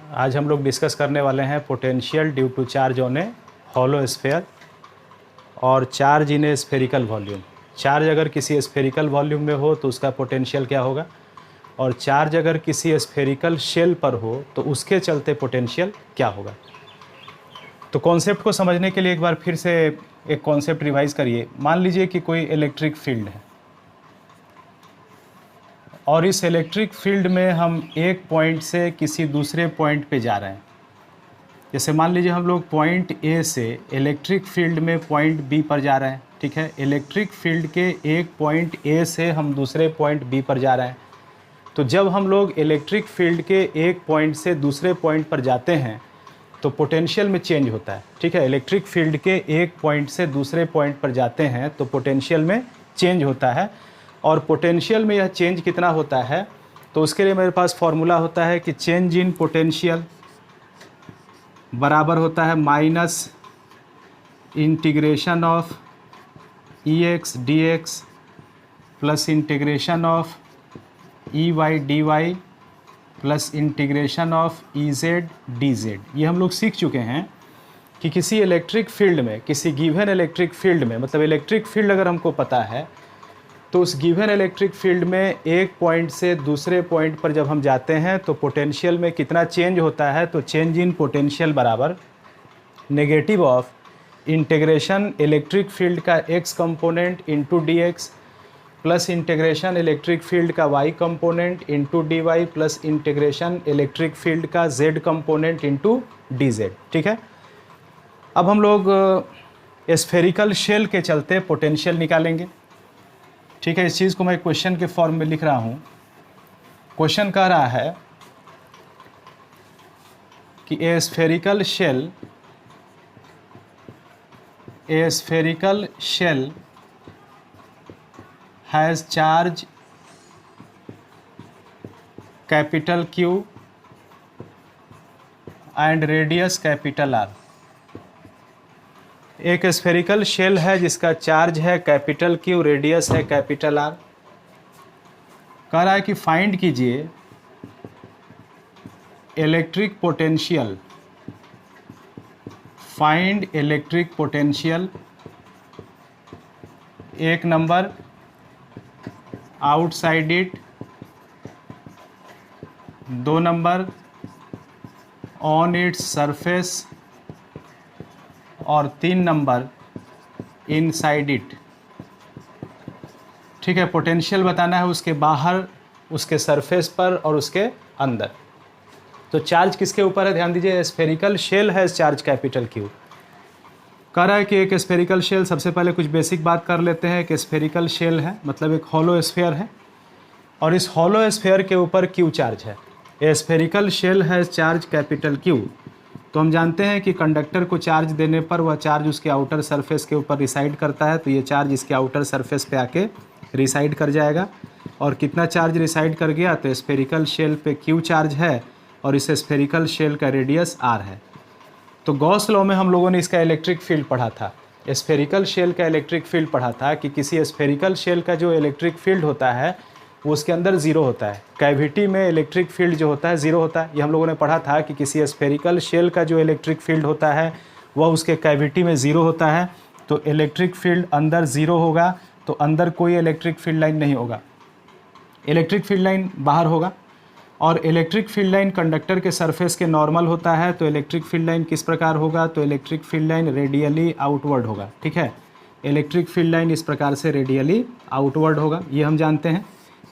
आज हम लोग डिस्कस करने वाले हैं potential due to charge on a hollow sphere और charge in a spherical volume. Charge अगर किसी स्फेरिकल वॉल्यूम में हो तो उसका पोटेंशियल क्या होगा, और चार्ज अगर किसी स्फेरिकल शेल पर हो तो उसके चलते पोटेंशियल क्या होगा। तो कॉन्सेप्ट को समझने के लिए एक बार फिर से एक कॉन्सेप्ट रिवाइज करिए। मान लीजिए कि कोई इलेक्ट्रिक फील्ड है और इस इलेक्ट्रिक फील्ड में हम एक पॉइंट से किसी दूसरे पॉइंट पे जा रहे हैं। जैसे मान लीजिए हम लोग पॉइंट ए से इलेक्ट्रिक फील्ड में पॉइंट बी पर जा रहे हैं, ठीक है। इलेक्ट्रिक फील्ड के एक पॉइंट ए से हम दूसरे पॉइंट बी पर जा रहे हैं। तो जब हम लोग इलेक्ट्रिक फील्ड के एक पॉइंट से दूसरे पॉइंट पर जाते हैं तो पोटेंशियल में चेंज होता है, ठीक है। इलेक्ट्रिक फील्ड के एक पॉइंट से दूसरे पॉइंट पर जाते हैं तो पोटेंशियल में चेंज होता है। और पोटेंशियल में यह चेंज कितना होता है, तो उसके लिए मेरे पास फॉर्मूला होता है कि चेंज इन पोटेंशियल बराबर होता है minus integration of E x D x plus integration of E Y D Y plus integration of E Z D Z. ये हम लोग सीख चुके हैं कि किसी इलेक्ट्रिक फील्ड में, किसी गिवन इलेक्ट्रिक फील्ड में, मतलब इलेक्ट्रिक फील्ड अगर हमको पता है तो उस गिवन इलेक्ट्रिक फील्ड में एक पॉइंट से दूसरे पॉइंट पर जब हम जाते हैं तो पोटेंशियल में कितना चेंज होता है। तो चेंज इन पोटेंशियल बराबर negative of integration electric field का X component into D x plus integration electric field का Y component into D Y plus integration electric field का Z component into D Z, ठीक है। अब हम लोग spherical shell के चलते पोटेंशियल निकालेंगे, ठीक है। इस चीज़ को मैं क्वेश्चन के फॉर्म में लिख रहा हूँ। क्वेश्चन कह रहा है कि a spherical shell has charge capital Q and radius capital R। एक स्फेरिकल शेल है जिसका चार्ज है कैपिटल Q, रेडियस है कैपिटल R। कह रहा है कि फाइंड कीजिए electric potential, find electric potential. एक number outside it, 2 number on its surface और 3 नंबर इनसाइड इट, ठीक है। पोटेंशियल बताना है उसके बाहर, उसके सरफेस पर और उसके अंदर। तो चार्ज किसके ऊपर है, ध्यान दीजिए। स्फेरिकल शेल है चार्ज कैपिटल Q। कह रहा है कि एक स्फेरिकल शेल, सबसे पहले कुछ बेसिक बात कर लेते हैं कि स्फेरिकल शेल है मतलब एक हॉलो स्फीयर है और इस हॉलो स्फीयर के ऊपर Q चार्ज है। ए स्फेरिकल शेल है चार्ज कैपिटल Q। तो हम जानते हैं कि कंडक्टर को चार्ज देने पर वह चार्ज उसके आउटर सरफेस के ऊपर रिसाइड करता है, तो ये चार्ज इसके आउटर सरफेस पे आके रिसाइड कर जाएगा। और कितना चार्ज रिसाइड कर गया, तो स्फेरिकल शेल पे Q चार्ज है और इस स्फेरिकल शेल का रेडियस R है। तो गॉस लॉ में हम लोगों ने इसका इलेक्ट्रिक फील्ड पढ़ा था, स्फेरिकल शेल का इलेक्ट्रिक फील्ड पढ़ा था कि किसी स्फेरिकल शेल का जो इलेक्ट्रिक फील्ड होता है वो उसके अंदर ज़ीरो होता है। कैविटी में इलेक्ट्रिक फील्ड जो होता है ज़ीरो होता है। ये हम लोगों ने पढ़ा था कि किसी स्फेरिकल शेल का जो इलेक्ट्रिक फील्ड होता है वह उसके कैविटी में ज़ीरो होता है। तो इलेक्ट्रिक फील्ड अंदर ज़ीरो होगा तो अंदर कोई इलेक्ट्रिक फील्ड लाइन नहीं होगा, इलेक्ट्रिक फील्ड लाइन बाहर होगा। और इलेक्ट्रिक फील्ड लाइन कंडक्टर के सरफेस के नॉर्मल होता है। तो इलेक्ट्रिक फील्ड लाइन किस प्रकार होगा, तो electric field line radially outward होगा, ठीक है। इलेक्ट्रिक फील्ड लाइन इस प्रकार से रेडियली आउटवर्ड होगा। ये हम जानते हैं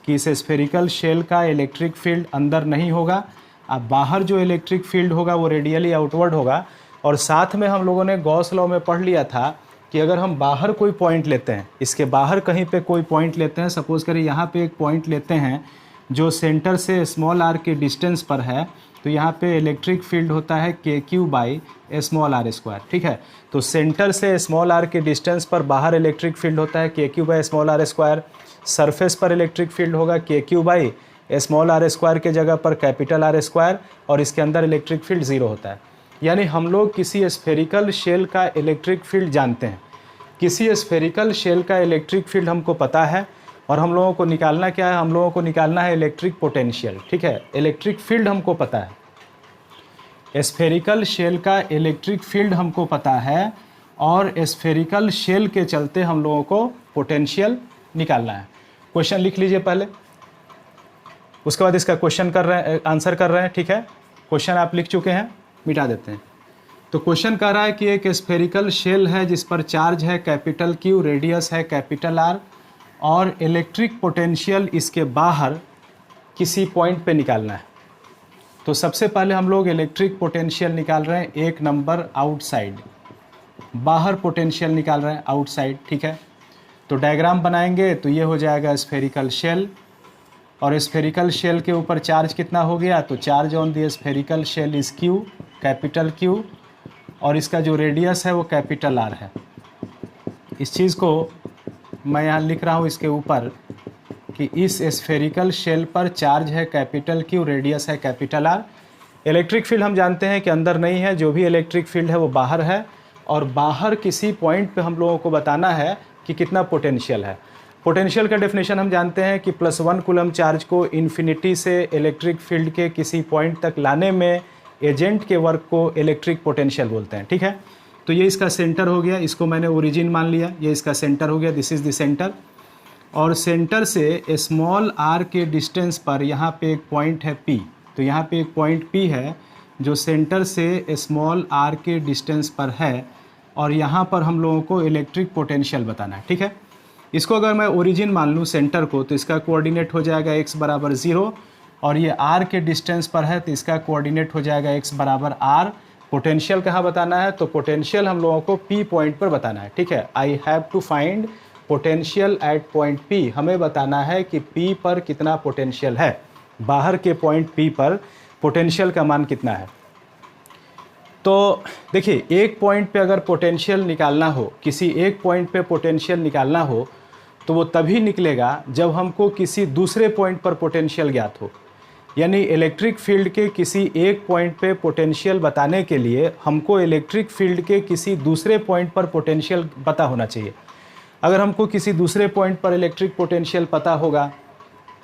कि इस स्फेरिकल शेल का इलेक्ट्रिक फील्ड अंदर नहीं होगा, अब बाहर जो इलेक्ट्रिक फील्ड होगा वो रेडियली आउटवर्ड होगा। और साथ में हम लोगों ने गॉस लॉ में पढ़ लिया था कि अगर हम बाहर कोई पॉइंट लेते हैं, इसके बाहर कहीं पे कोई पॉइंट लेते हैं, सपोज़ करिए यहाँ पे एक पॉइंट लेते हैं जो सेंटर से स्मॉल r के डिस्टेंस पर है, तो यहाँ पे इलेक्ट्रिक फील्ड होता है KQ by small r square, ठीक है। तो सेंटर से स्मॉल r के डिस्टेंस पर बाहर इलेक्ट्रिक फील्ड होता है KQ by small r square. Surface पर इलेक्ट्रिक फील्ड होगा KQ by small r square के जगह पर कैपिटल R स्क्वायर और इसके अंदर इलेक्ट्रिक फील्ड ज़ीरो होता है। यानी हम लोग किसी स्फेरिकल शेल का इलेक्ट्रिक फील्ड जानते हैं, किसी स्फेरिकल शेल का इलेक्ट्रिक फील्ड हमको पता है और हम लोगों को निकालना क्या है, हम लोगों को निकालना है इलेक्ट्रिक पोटेंशियल, ठीक है। इलेक्ट्रिक फील्ड हमको पता है, स्फेरिकल शेल का इलेक्ट्रिक फील्ड हमको पता है और स्फेरिकल शेल के चलते हम लोगों को पोटेंशियल निकालना है। क्वेश्चन लिख लीजिए पहले, उसके बाद इसका क्वेश्चन कर रहे हैं, आंसर कर रहे हैं, ठीक है। क्वेश्चन आप लिख चुके हैं, मिटा देते हैं। तो क्वेश्चन कह रहा है कि एक स्फेरिकल शेल है जिस पर चार्ज है कैपिटल Q, रेडियस है कैपिटल R और इलेक्ट्रिक पोटेंशियल इसके बाहर किसी पॉइंट पे निकालना है। तो सबसे पहले हम लोग इलेक्ट्रिक पोटेंशियल निकाल रहे हैं, एक नंबर आउटसाइड, बाहर पोटेंशियल निकाल रहे हैं आउटसाइड, ठीक है। तो डायग्राम बनाएंगे तो ये हो जाएगा स्फेरिकल शेल, और स्फेरिकल शेल के ऊपर चार्ज कितना हो गया, तो charge on the spherical shell is Q, capital Q, और इसका जो रेडियस है वो कैपिटल R है। इस चीज़ को मैं यहाँ लिख रहा हूँ इसके ऊपर कि इस स्फेरिकल शेल पर चार्ज है कैपिटल Q, रेडियस है कैपिटल R। इलेक्ट्रिक फील्ड हम जानते हैं कि अंदर नहीं है, जो भी इलेक्ट्रिक फील्ड है वो बाहर है, और बाहर किसी पॉइंट पे हम लोगों को बताना है कि कितना पोटेंशियल है। पोटेंशियल का डेफिनेशन हम जानते हैं कि +1 कूलम चार्ज को इन्फिनिटी से इलेक्ट्रिक फील्ड के किसी पॉइंट तक लाने में एजेंट के वर्क को इलेक्ट्रिक पोटेंशियल बोलते हैं, ठीक है। तो ये इसका सेंटर हो गया, इसको मैंने ओरिजिन मान लिया, ये इसका सेंटर हो गया, दिस इज़ द सेंटर। और सेंटर से स्मॉल r के डिस्टेंस पर यहाँ पे एक पॉइंट है P, तो यहाँ पे एक पॉइंट P है जो सेंटर से स्मॉल r के डिस्टेंस पर है, और यहाँ पर हम लोगों को इलेक्ट्रिक पोटेंशियल बताना है, ठीक है। इसको अगर मैं ओरिजिन मान लूँ सेंटर को, तो इसका कोऑर्डिनेट हो जाएगा x बराबर 0, और ये r के डिस्टेंस पर है तो इसका कोऑर्डिनेट हो जाएगा x बराबर r। पोटेंशियल कहाँ बताना है, तो पोटेंशियल हम लोगों को P पॉइंट पर बताना है, ठीक है। I have to find potential at point P, हमें बताना है कि P पर कितना पोटेंशियल है, बाहर के पॉइंट P पर पोटेंशियल का मान कितना है। तो देखिए, एक पॉइंट पे अगर पोटेंशियल निकालना हो, किसी एक पॉइंट पे पोटेंशियल निकालना हो, तो वो तभी निकलेगा जब हमको किसी दूसरे पॉइंट पर पोटेंशियल ज्ञात हो। यानी इलेक्ट्रिक फील्ड के किसी एक पॉइंट पे पोटेंशियल बताने के लिए हमको इलेक्ट्रिक फील्ड के किसी दूसरे पॉइंट पर पोटेंशियल पता होना चाहिए। अगर हमको किसी दूसरे पॉइंट पर इलेक्ट्रिक पोटेंशियल पता होगा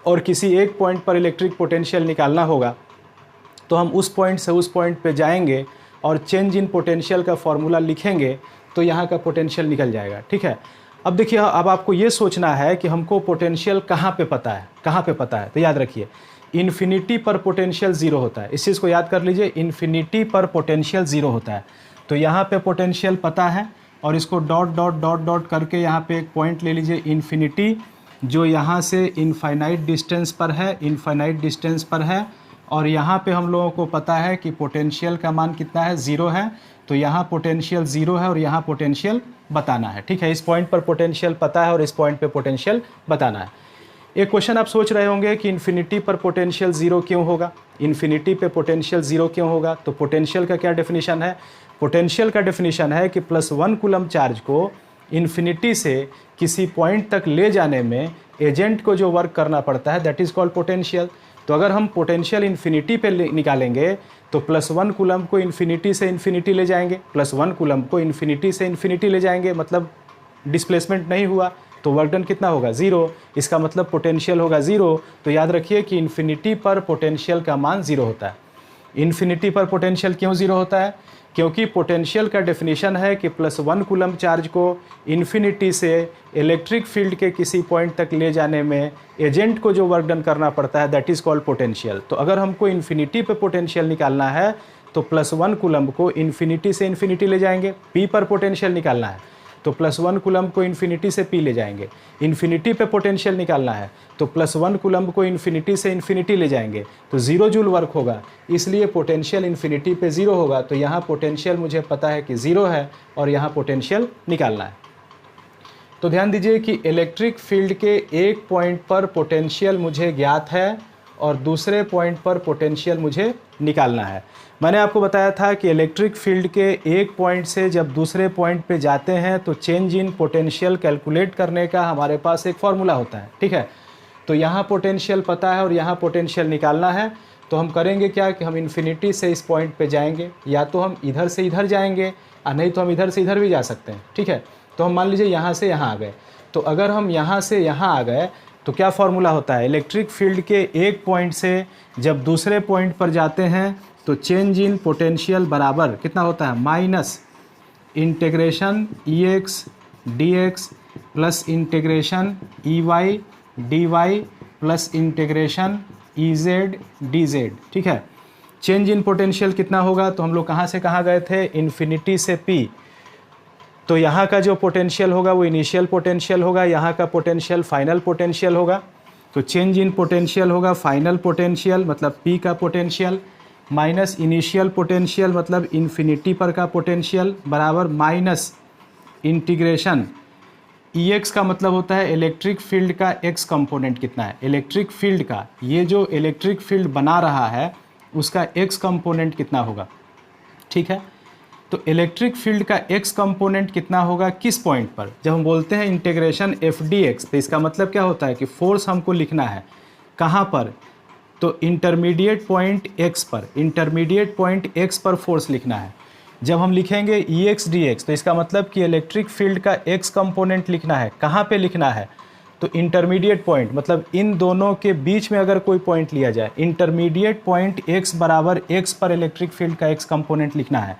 और किसी एक पॉइंट पर इलेक्ट्रिक पोटेंशियल निकालना होगा, तो हम उस पॉइंट से उस पॉइंट पे जाएंगे और चेंज इन पोटेंशियल का फॉर्मूला लिखेंगे तो यहाँ का पोटेंशियल निकल जाएगा, ठीक है। अब देखिए, अब आपको ये सोचना है कि हमको पोटेंशियल कहाँ पे पता है, कहाँ पे पता है। तो याद रखिए, इन्फिनिटी पर पोटेंशियल 0 होता है, इस चीज़ को याद कर लीजिए, इन्फिनिटी पर पोटेंशियल 0 होता है। तो यहाँ पे पोटेंशियल पता है, और इसको डॉट डॉट डॉट डॉट करके यहाँ पे एक पॉइंट ले लीजिए इन्फिनिटी, जो यहाँ से इनफाइनाइट डिस्टेंस पर है, इनफाइनाइट डिस्टेंस पर है, और यहाँ पे हम लोगों को पता है कि पोटेंशियल का मान कितना है, 0 है। तो यहाँ पोटेंशियल 0 है और यहाँ पोटेंशियल बताना है, ठीक है। इस पॉइंट पर पोटेंशियल पता है और इस पॉइंट पे पोटेंशियल बताना है। एक क्वेश्चन आप सोच रहे होंगे कि इन्फिनिटी पर पोटेंशियल 0 क्यों होगा, इन्फिनिटी पे पोटेंशियल 0 क्यों होगा। तो पोटेंशियल का क्या डेफिनेशन है, पोटेंशियल का डेफिनेशन है कि +1 कूलम चार्ज को इन्फिनिटी से किसी पॉइंट तक ले जाने में एजेंट को जो वर्क करना पड़ता है दैट इज़ कॉल्ड पोटेंशियल। तो अगर हम पोटेंशियल इन्फिनिटी पे निकालेंगे तो +1 कूलम को इन्फिनिटी से इन्फिनिटी ले जाएंगे, +1 कूलम को इन्फिनिटी से इन्फिनिटी ले जाएंगे, मतलब डिस्प्लेसमेंट नहीं हुआ, तो वर्क डन कितना होगा, 0। इसका मतलब पोटेंशियल होगा 0। तो याद रखिए कि इन्फिनिटी पर पोटेंशियल का मान 0 होता है। इन्फिनिटी पर पोटेंशियल क्यों 0 होता है, क्योंकि पोटेंशियल का डेफिनेशन है कि +1 कूलम चार्ज को इन्फिनिटी से इलेक्ट्रिक फील्ड के किसी पॉइंट तक ले जाने में एजेंट को जो वर्क डन करना पड़ता है दैट इज़ कॉल्ड पोटेंशियल। तो अगर हमको इन्फिनिटी पे पोटेंशियल निकालना है तो +1 कूलम को इन्फिनिटी से इन्फिनिटी ले जाएंगे, P पर पोटेंशियल निकालना है तो +1 कूलम को इन्फिनिटी से P ले जाएंगे। इन्फिनिटी पे पोटेंशियल निकालना है तो +1 कूलम को इन्फिनिटी से इन्फिनिटी ले जाएंगे, तो 0 जूल वर्क होगा, इसलिए पोटेंशियल इन्फिनिटी पे 0 होगा। तो यहाँ पोटेंशियल मुझे पता है कि 0 है और यहाँ पोटेंशियल निकालना है। तो ध्यान दीजिए कि इलेक्ट्रिक फील्ड के एक पॉइंट पर पोटेंशियल मुझे ज्ञात है और दूसरे पॉइंट पर पोटेंशियल मुझे निकालना है। मैंने आपको बताया था कि इलेक्ट्रिक फील्ड के एक पॉइंट से जब दूसरे पॉइंट पे जाते हैं तो चेंज इन पोटेंशियल कैलकुलेट करने का हमारे पास एक फार्मूला होता है, ठीक है। तो यहाँ पोटेंशियल पता है और यहाँ पोटेंशियल निकालना है, तो हम करेंगे क्या कि हम इन्फिनिटी से इस पॉइंट पे जाएंगे, या तो हम इधर से इधर जाएंगे और नहीं तो हम इधर से इधर भी जा सकते हैं, ठीक है। तो हम मान लीजिए यहाँ से यहाँ आ गए, तो अगर हम यहाँ से यहाँ आ गए तो क्या फॉर्मूला होता है, इलेक्ट्रिक फील्ड के एक पॉइंट से जब दूसरे पॉइंट पर जाते हैं तो चेंज इन पोटेंशियल बराबर कितना होता है, minus integration E x D x plus integration E Y D Y plus integration E Z D Z. ठीक है, चेंज इन पोटेंशियल कितना होगा, तो हम लोग कहाँ से कहाँ गए थे, इन्फिनिटी से पी। तो यहाँ का जो पोटेंशियल होगा वो इनिशियल पोटेंशियल होगा, यहाँ का पोटेंशियल फाइनल पोटेंशियल होगा। तो चेंज इन पोटेंशियल होगा फाइनल पोटेंशियल मतलब पी का पोटेंशियल माइनस इनिशियल पोटेंशियल मतलब इन्फिनिटी पर का पोटेंशियल बराबर माइनस इंटीग्रेशन ई एक्स का मतलब होता है इलेक्ट्रिक फील्ड का एक्स कंपोनेंट कितना है, इलेक्ट्रिक फील्ड का, ये जो इलेक्ट्रिक फील्ड बना रहा है उसका एक्स कंपोनेंट कितना होगा। ठीक है, तो इलेक्ट्रिक फील्ड का एक्स कंपोनेंट कितना होगा किस पॉइंट पर, जब हम बोलते हैं इंटीग्रेशन एफ डी एक्स, तो इसका मतलब क्या होता है कि फोर्स हमको लिखना है कहाँ पर, तो इंटरमीडिएट पॉइंट एक्स पर, इंटरमीडिएट पॉइंट एक्स पर फोर्स लिखना है। जब हम लिखेंगे ई एक्स डी एक्स तो इसका मतलब कि इलेक्ट्रिक फील्ड का एक्स कंपोनेंट लिखना है, कहाँ पे लिखना है, तो इंटरमीडिएट पॉइंट मतलब इन दोनों के बीच में अगर कोई पॉइंट लिया जाए, इंटरमीडिएट पॉइंट एक्स बराबर एक्स पर इलेक्ट्रिक फील्ड का एक्स कंपोनेंट लिखना है।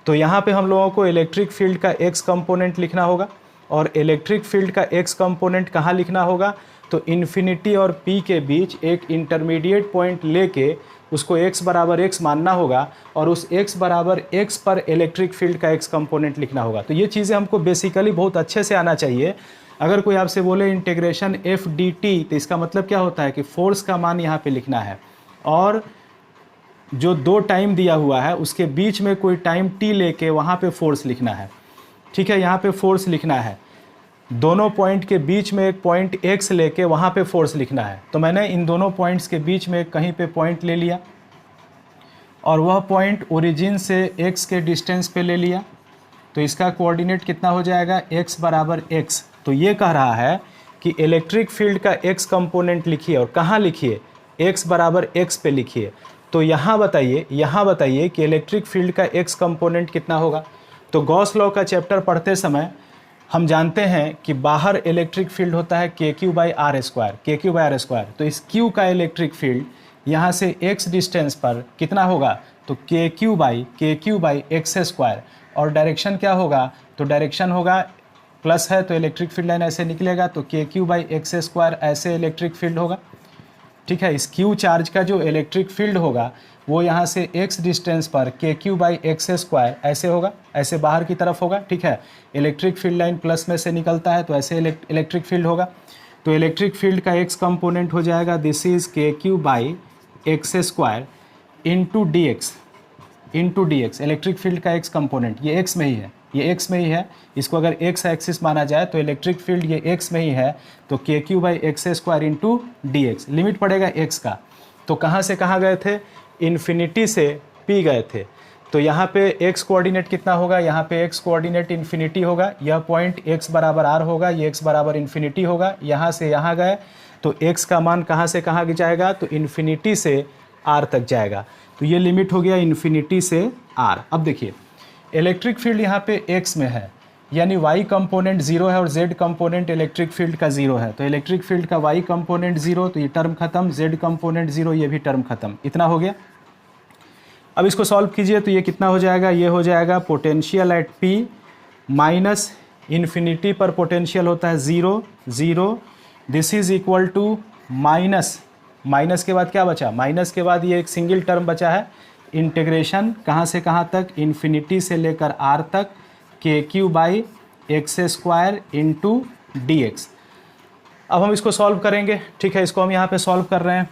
तो यहाँ पे हम लोगों को इलेक्ट्रिक फील्ड का एक्स कंपोनेंट लिखना होगा, और इलेक्ट्रिक फील्ड का एक्स कंपोनेंट कहाँ लिखना होगा, तो इन्फिनिटी और पी के बीच एक इंटरमीडिएट पॉइंट लेके उसको x बराबर x मानना होगा, और उस x बराबर x पर इलेक्ट्रिक फील्ड का x कंपोनेंट लिखना होगा। तो ये चीज़ें हमको बेसिकली बहुत अच्छे से आना चाहिए। अगर कोई आपसे बोले इंटीग्रेशन एफ डी टी, तो इसका मतलब क्या होता है कि फोर्स का मान यहाँ पे लिखना है, और जो दो टाइम दिया हुआ है उसके बीच में कोई टाइम t लेके वहाँ पे फोर्स लिखना है। ठीक है, यहाँ पे फोर्स लिखना है, दोनों पॉइंट के बीच में एक पॉइंट x लेके वहाँ पे फोर्स लिखना है। तो मैंने इन दोनों पॉइंट्स के बीच में कहीं पे पॉइंट ले लिया, और वह पॉइंट ओरिजिन से x के डिस्टेंस पे ले लिया, तो इसका कोऑर्डिनेट कितना हो जाएगा, x बराबर x। तो ये कह रहा है कि इलेक्ट्रिक फील्ड का x कंपोनेंट लिखिए, और कहाँ लिखिए, x बराबर x पे लिखिए। तो यहाँ बताइए कि इलेक्ट्रिक फील्ड का x कंपोनेंट कितना होगा। तो गॉस लॉ का चैप्टर पढ़ते समय हम जानते हैं कि बाहर इलेक्ट्रिक फील्ड होता है K Q by are square, तो इस Q का इलेक्ट्रिक फील्ड यहाँ से x डिस्टेंस पर कितना होगा, तो K Q by X square, और डायरेक्शन क्या होगा, तो डायरेक्शन होगा प्लस है तो इलेक्ट्रिक फील्ड लाइन ऐसे निकलेगा, तो K Q by X square ऐसे इलेक्ट्रिक फील्ड होगा। ठीक है, इस Q चार्ज का जो इलेक्ट्रिक फील्ड होगा वो यहाँ से x डिस्टेंस पर के क्यू बाई एक्स स्क्वायर ऐसे होगा, ऐसे बाहर की तरफ होगा। ठीक है, इलेक्ट्रिक फील्ड लाइन प्लस में से निकलता है तो ऐसे इलेक्ट्रिक फील्ड होगा। तो इलेक्ट्रिक फील्ड का x कंपोनेंट हो जाएगा this is k Q by X square into D x, electric field का x कंपोनेंट ये x में ही है, ये x में ही है। इसको अगर x एक्सिस माना जाए तो इलेक्ट्रिक फील्ड ये x में ही है, तो K Q by X square into D x, limit पड़ेगा x का। तो कहाँ से कहाँ गए थे, इन्फिनिटी से p गए थे। तो यहाँ पे x कोऑर्डिनेट कितना होगा, यहाँ पे x कोऑर्डिनेट इन्फिनिटी होगा, यह पॉइंट x बराबर r होगा, ये x बराबर इन्फिनिटी होगा। यहाँ से यहाँ गए तो x का मान कहाँ से कहाँ जाएगा, तो इन्फिनिटी से r तक जाएगा। तो ये लिमिट हो गया इन्फिनिटी से r। अब देखिए इलेक्ट्रिक फील्ड यहाँ पे x में है, यानी y कंपोनेंट 0 है और z कंपोनेंट इलेक्ट्रिक फील्ड का 0 है। तो इलेक्ट्रिक फील्ड का y कंपोनेंट 0, तो ये टर्म खत्म, z कंपोनेंट 0, ये भी टर्म खत्म। इतना हो गया। अब इसको सॉल्व कीजिए तो ये कितना हो जाएगा, ये हो जाएगा potential at p minus infinity पर पोटेंशियल होता है 0 0, this is equal to minus के बाद क्या बचा, माइनस के बाद ये एक सिंगल टर्म बचा है, इंटीग्रेशन कहाँ से कहाँ तक, इन्फिनिटी से लेकर r तक, के Q by X square into D x. अब हम इसको सॉल्व करेंगे। ठीक है, इसको हम यहाँ पे सॉल्व कर रहे हैं,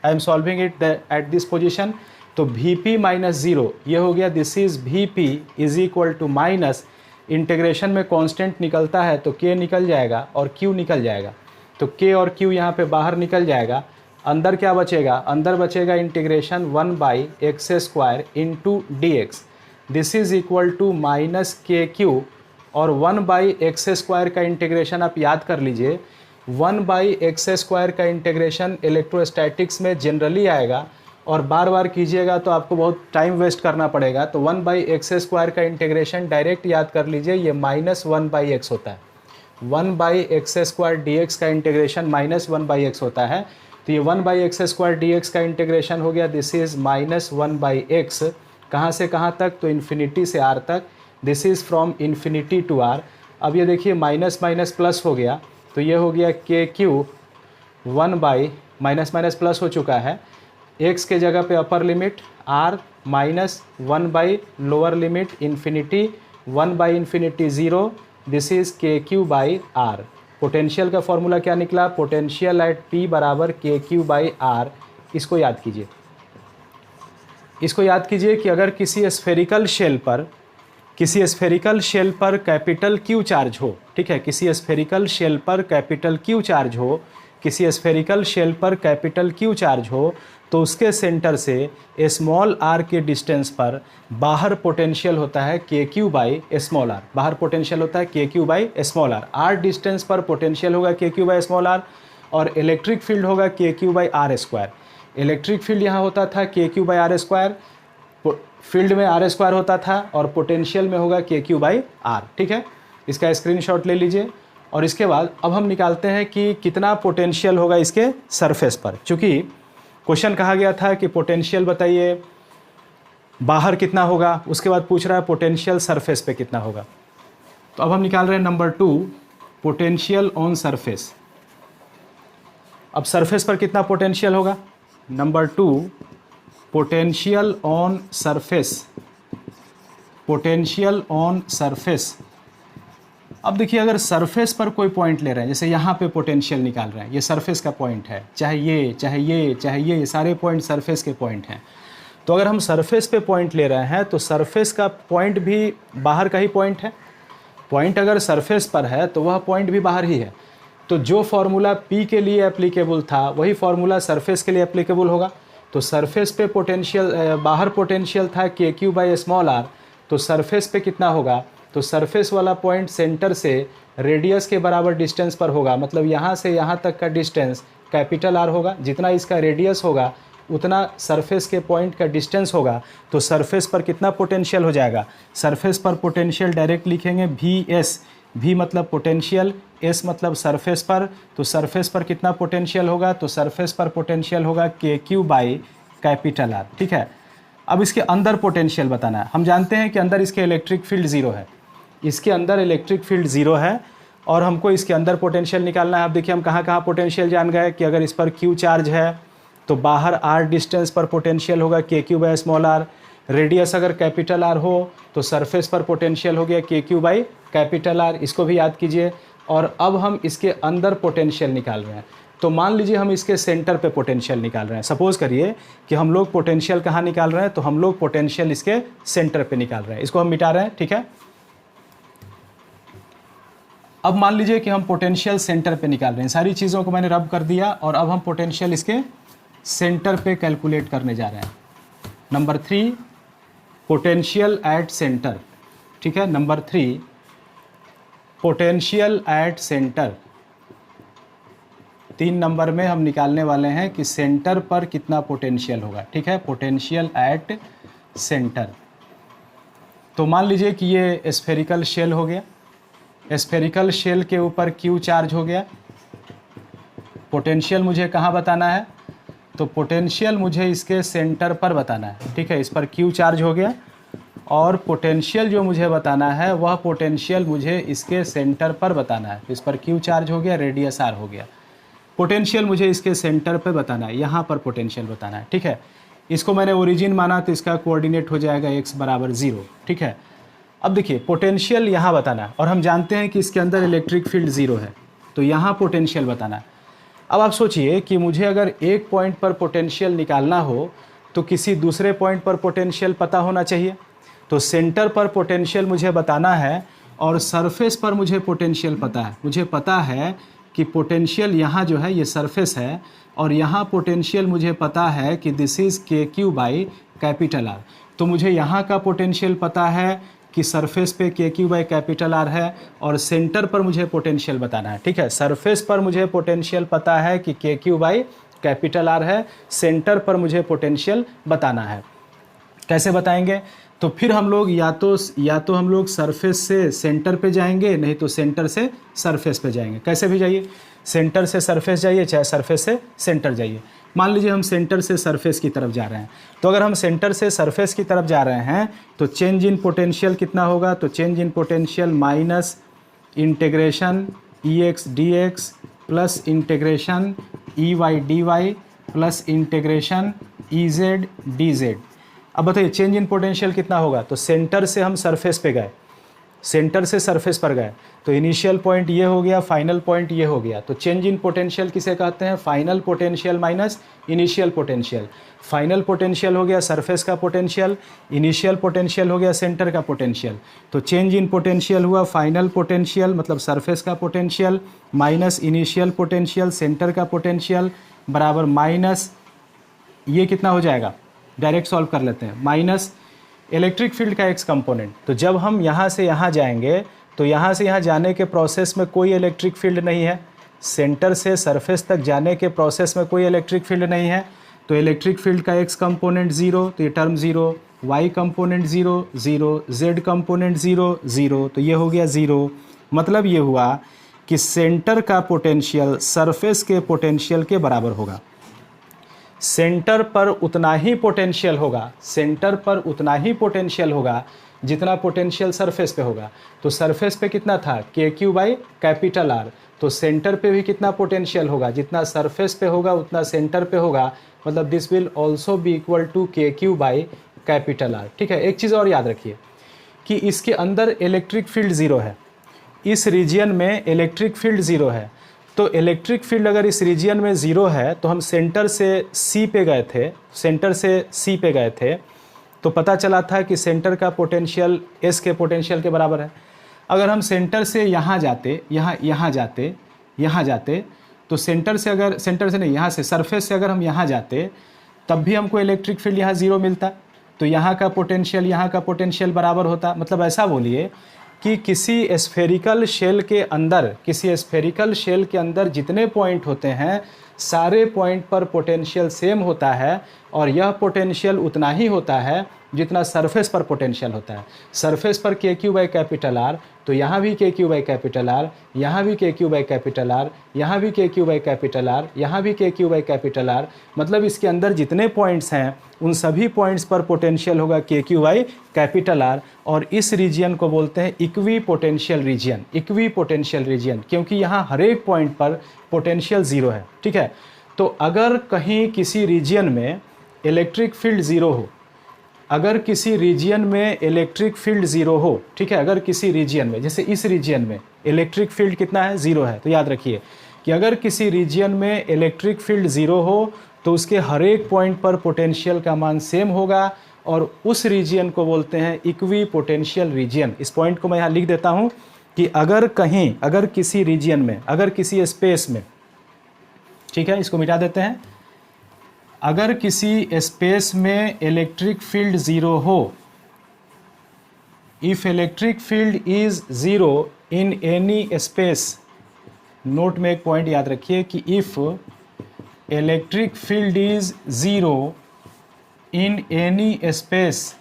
I am solving it at this position. तो वी पी माइनस 0 ये हो गया, this is V P is equal to minus, integration में कांस्टेंट निकलता है तो k निकल जाएगा और q निकल जाएगा, तो k और q यहाँ पे बाहर निकल जाएगा। अंदर क्या बचेगा, अंदर बचेगा integration 1 by X square into D X, this is equal to minus K Q, और 1 बाई एक्स स्क्वायर का इंटीग्रेशन आप याद कर लीजिए, 1 बाई एक्स स्क्वायर का इंटीग्रेशन इलेक्ट्रोस्टैटिक्स में जनरली आएगा, और बार बार कीजिएगा तो आपको बहुत टाइम वेस्ट करना पड़ेगा। तो 1 बाई एक्स स्क्वायर का इंटीग्रेशन डायरेक्ट याद कर लीजिए, ये -1 बाई एक्स होता है। 1/x² dx का इंटीग्रेशन -1/x होता है, तो ये 1/x² dx का इंटीग्रेशन हो गया, दिस इज़ -1/x, कहाँ से कहाँ तक, तो इन्फिनिटी से r तक, this is from infinity to r। अब ये देखिए माइनस माइनस प्लस हो गया, तो ये हो गया k³ 1/ माइनस माइनस प्लस हो चुका है, x के जगह पे upper limit r minus 1/ lower limit infinity 1/∞ 0, this is k³/r। Potential का फॉर्मूला क्या निकला, पोटेंशियल एट p बराबर k³/r। इसको याद कीजिए, इसको याद कीजिए कि अगर किसी स्फेरिकल शेल पर कैपिटल Q चार्ज हो, ठीक है, किसी स्फेरिकल शेल पर कैपिटल Q चार्ज हो, किसी स्फेरिकल शेल पर कैपिटल Q चार्ज हो, तो उसके सेंटर से स्मॉल r के डिस्टेंस पर बाहर पोटेंशियल होता है kq/r। बाहर पोटेंशियल होता है kq/r। r डिस्टेंस पर पोटेंशियल होगा kq/r और इलेक्ट्रिक फील्ड होगा kq/r²। इलेक्ट्रिक फील्ड यहाँ होता था kq/r², फील्ड में r² होता था और पोटेंशियल में होगा kq/r। ठीक है, इसका स्क्रीनशॉट ले लीजिए। और इसके बाद अब हम निकालते हैं कि कितना पोटेंशियल होगा इसके सरफेस पर। चूँकि क्वेश्चन कहा गया था कि पोटेंशियल बताइए बाहर कितना होगा, उसके बाद पूछ रहा है पोटेंशियल सरफेस पे कितना होगा। तो अब हम निकाल रहे हैं नंबर 2, पोटेंशियल ऑन सरफेस। अब सरफेस पर कितना पोटेंशियल होगा, number 2, potential on surface, potential on surface. अब देखिए अगर सरफेस पर कोई पॉइंट ले रहे हैं, जैसे यहाँ पे पोटेंशियल निकाल रहे हैं, ये सरफेस का पॉइंट है, चाहे ये चाहे ये चाहे ये सारे पॉइंट सरफेस के पॉइंट हैं। तो अगर हम सरफेस पे पॉइंट ले रहे हैं तो सरफेस का पॉइंट भी बाहर का ही पॉइंट है। पॉइंट अगर सरफेस पर है तो वह पॉइंट भी बाहर ही है। तो जो फार्मूला P के लिए एप्लीकेबल था वही फार्मूला सरफेस के लिए एप्लीकेबल होगा। तो सरफेस पे पोटेंशियल, बाहर पोटेंशियल था kq/r, तो सरफेस पे कितना होगा, तो सरफेस वाला पॉइंट सेंटर से रेडियस के बराबर डिस्टेंस पर होगा। मतलब यहाँ से यहाँ तक का डिस्टेंस कैपिटल R होगा, जितना इसका रेडियस होगा उतना सरफेस के पॉइंट का डिस्टेंस होगा। तो सरफेस पर कितना पोटेंशियल हो जाएगा, सरफेस पर पोटेंशियल डायरेक्ट लिखेंगे Vs, V मतलब पोटेंशियल, S मतलब सरफेस पर। तो सरफेस पर कितना पोटेंशियल होगा, तो सरफेस पर पोटेंशियल होगा kq/R। ठीक है, अब इसके अंदर पोटेंशियल बताना है। हम जानते हैं कि अंदर इसके इलेक्ट्रिक फील्ड 0 है, इसके अंदर इलेक्ट्रिक फील्ड 0 है और हमको इसके अंदर पोटेंशियल निकालना है। अब देखिए हम कहाँ कहाँ पोटेंशियल जान गए कि अगर इस पर Q चार्ज है तो बाहर R डिस्टेंस पर पोटेंशियल होगा kq/r। रेडियस अगर कैपिटल R हो तो सरफेस पर पोटेंशियल हो गया kq/R। इसको भी याद कीजिए। और अब हम इसके अंदर पोटेंशियल निकाल रहे हैं। तो मान लीजिए हम इसके सेंटर पे पोटेंशियल निकाल रहे हैं। सपोज़ करिए कि हम लोग पोटेंशियल कहाँ निकाल रहे हैं, तो हम लोग पोटेंशियल इसके सेंटर पे निकाल रहे हैं। इसको हम मिटा रहे हैं, ठीक है। अब मान लीजिए कि हम पोटेंशियल सेंटर पे निकाल रहे हैं। सारी चीज़ों को मैंने रब कर दिया और अब हम पोटेंशियल इसके सेंटर पे कैलकुलेट करने जा रहे हैं। Number 3, potential at centre. ठीक है, number 3, potential at centre. 3 number में हम निकालने वाले हैं कि सेंटर पर कितना पोटेंशियल होगा। ठीक है, पोटेंशियल एट सेंटर। तो मान लीजिए कि ये स्फेरिकल शेल हो गया, स्फेरिकल शेल के ऊपर Q चार्ज हो गया। पोटेंशियल मुझे कहाँ बताना है, तो पोटेंशियल मुझे इसके सेंटर पर बताना है। ठीक है, इस पर Q चार्ज हो गया और पोटेंशियल जो मुझे बताना है वह पोटेंशियल मुझे इसके सेंटर पर बताना है। इस पर Q चार्ज हो गया, रेडियस R हो गया। पोटेंशियल मुझे इसके सेंटर पर बताना है, यहाँ पर पोटेंशियल बताना है। ठीक है, इसको मैंने ओरिजिन माना तो इसका कोऑर्डिनेट हो जाएगा x बराबर 0। ठीक है, अब देखिए पोटेंशियल यहाँ बताना है और हम जानते हैं कि इसके अंदर इलेक्ट्रिक फील्ड 0 है, तो यहाँ पोटेंशियल बताना है। अब आप सोचिए कि मुझे अगर एक पॉइंट पर पोटेंशियल निकालना हो तो किसी दूसरे पॉइंट पर पोटेंशियल पता होना चाहिए। तो सेंटर पर पोटेंशियल मुझे बताना है और सरफेस पर मुझे पोटेंशियल पता है। मुझे पता है कि पोटेंशियल यहाँ जो है ये सरफेस है और यहाँ पोटेंशियल मुझे पता है कि दिस इज़ kq/R। तो मुझे यहाँ का पोटेंशियल पता है कि सरफेस पे kq/R है और सेंटर पर मुझे पोटेंशियल बताना है। ठीक है, सरफेस पर मुझे पोटेंशियल पता है कि kq/R है, सेंटर पर मुझे पोटेंशियल बताना है। कैसे बताएंगे, तो फिर हम लोग या तो हम लोग सरफेस से सेंटर पे जाएंगे, नहीं तो सेंटर से सरफेस पे जाएंगे। कैसे भी जाइए, सेंटर से सरफेस जाइए चाहे सरफेस से सेंटर जाइए। मान लीजिए हम सेंटर से सरफेस की तरफ जा रहे हैं, तो अगर हम सेंटर से सरफेस की तरफ जा रहे हैं तो चेंज इन पोटेंशियल कितना होगा, तो change in potential minus integration E x D x plus integration E Y D Y plus integration E Z D Z. अब बताइए चेंज इन पोटेंशियल कितना होगा, तो सेंटर से हम सरफेस पे गए, सेंटर से सरफेस पर गए तो इनिशियल पॉइंट ये हो गया, फाइनल पॉइंट ये हो गया। तो चेंज इन पोटेंशियल किसे कहते हैं, final potential minus initial potential. Final potential हो गया सरफेस का पोटेंशियल, इनिशियल पोटेंशियल हो गया सेंटर का पोटेंशियल। तो चेंज इन पोटेंशियल हुआ फाइनल पोटेंशियल मतलब सरफेस का potential minus initial potential centre का पोटेंशियल बराबर माइनस ये कितना हो जाएगा, डायरेक्ट सॉल्व कर लेते हैं, माइनस इलेक्ट्रिक फील्ड का एक्स कंपोनेंट। तो जब हम यहाँ से यहाँ जाएंगे तो यहाँ से यहाँ जाने के प्रोसेस में कोई इलेक्ट्रिक फील्ड नहीं है, सेंटर से सरफेस तक जाने के प्रोसेस में कोई इलेक्ट्रिक फील्ड नहीं है, तो इलेक्ट्रिक फील्ड का एक्स कंपोनेंट ज़ीरो, तो ये term zero, Y component zero zero, Z component zero zero, तो ये हो गया ज़ीरो। मतलब ये हुआ कि सेंटर का पोटेंशियल सरफेस के पोटेंशियल के बराबर होगा। सेंटर पर उतना ही पोटेंशियल होगा, सेंटर पर उतना ही पोटेंशियल होगा जितना पोटेंशियल सरफेस पे होगा। तो सरफेस पे कितना था, के क्यू बाई कैपिटल आर, तो सेंटर पे भी कितना पोटेंशियल होगा, जितना सरफेस पे होगा उतना सेंटर पे होगा, मतलब this will also be equal to के क्यू बाई कैपिटल आर। ठीक है, एक चीज़ और याद रखिए कि इसके अंदर इलेक्ट्रिक फील्ड ज़ीरो है, इस रीजियन में इलेक्ट्रिक फील्ड ज़ीरो है। तो इलेक्ट्रिक फील्ड अगर इस रीजियन में ज़ीरो है तो हम सेंटर से सी पे गए थे, सेंटर से सी पे गए थे तो पता चला था कि सेंटर का पोटेंशियल एस के पोटेंशियल के बराबर है। अगर हम सेंटर से यहाँ जाते, यहाँ जाते तो सेंटर से नहीं, यहाँ से सरफेस से अगर हम यहाँ जाते तब भी हमको इलेक्ट्रिक फील्ड यहाँ ज़ीरो मिलता, तो यहाँ का पोटेंशियल बराबर होता। मतलब ऐसा बोलिए कि किसी स्फेरिकल शेल के अंदर जितने पॉइंट होते हैं सारे पॉइंट पर पोटेंशियल सेम होता है, और यह पोटेंशियल उतना ही होता है जितना सरफेस पर पोटेंशियल होता है। सरफेस पर के क्यू बाई कैपिटल आर, तो यहाँ भी के क्यू बाई कैपिटल आर, यहाँ भी के क्यू बाई कैपिटल आर, यहाँ भी के क्यू बाई कैपिटल आर, यहाँ भी के क्यू बाई कैपिटल आर। मतलब इसके अंदर जितने पॉइंट्स हैं उन सभी पॉइंट्स पर पोटेंशियल होगा के क्यू बाई कैपिटल आर, और इस रीजियन को बोलते हैं इक्वी पोटेंशियल रीजियन, क्योंकि यहाँ हर एक पॉइंट पर पोटेंशियल ज़ीरो है। ठीक है, तो अगर कहीं किसी रीजियन में इलेक्ट्रिक फील्ड ज़ीरो हो, अगर किसी रीजियन में इलेक्ट्रिक फील्ड ज़ीरो हो, ठीक है, अगर किसी रीजियन में, जैसे इस रीजियन में इलेक्ट्रिक फील्ड कितना है, ज़ीरो है, तो याद रखिए कि अगर किसी रीजियन में इलेक्ट्रिक फील्ड ज़ीरो हो तो उसके हर एक पॉइंट पर पोटेंशियल का मान सेम होगा, और उस रीजियन को बोलते हैं इक्वी पोटेंशियल रीजियन। इस पॉइंट को मैं यहाँ लिख देता हूँ कि अगर किसी रीजियन में, अगर किसी स्पेस में, ठीक है, इसको मिटा देते हैं, अगर किसी स्पेस में इलेक्ट्रिक फील्ड ज़ीरो हो, if electric field is zero in any space, note में एक पॉइंट याद रखिए कि if electric field is zero in any space,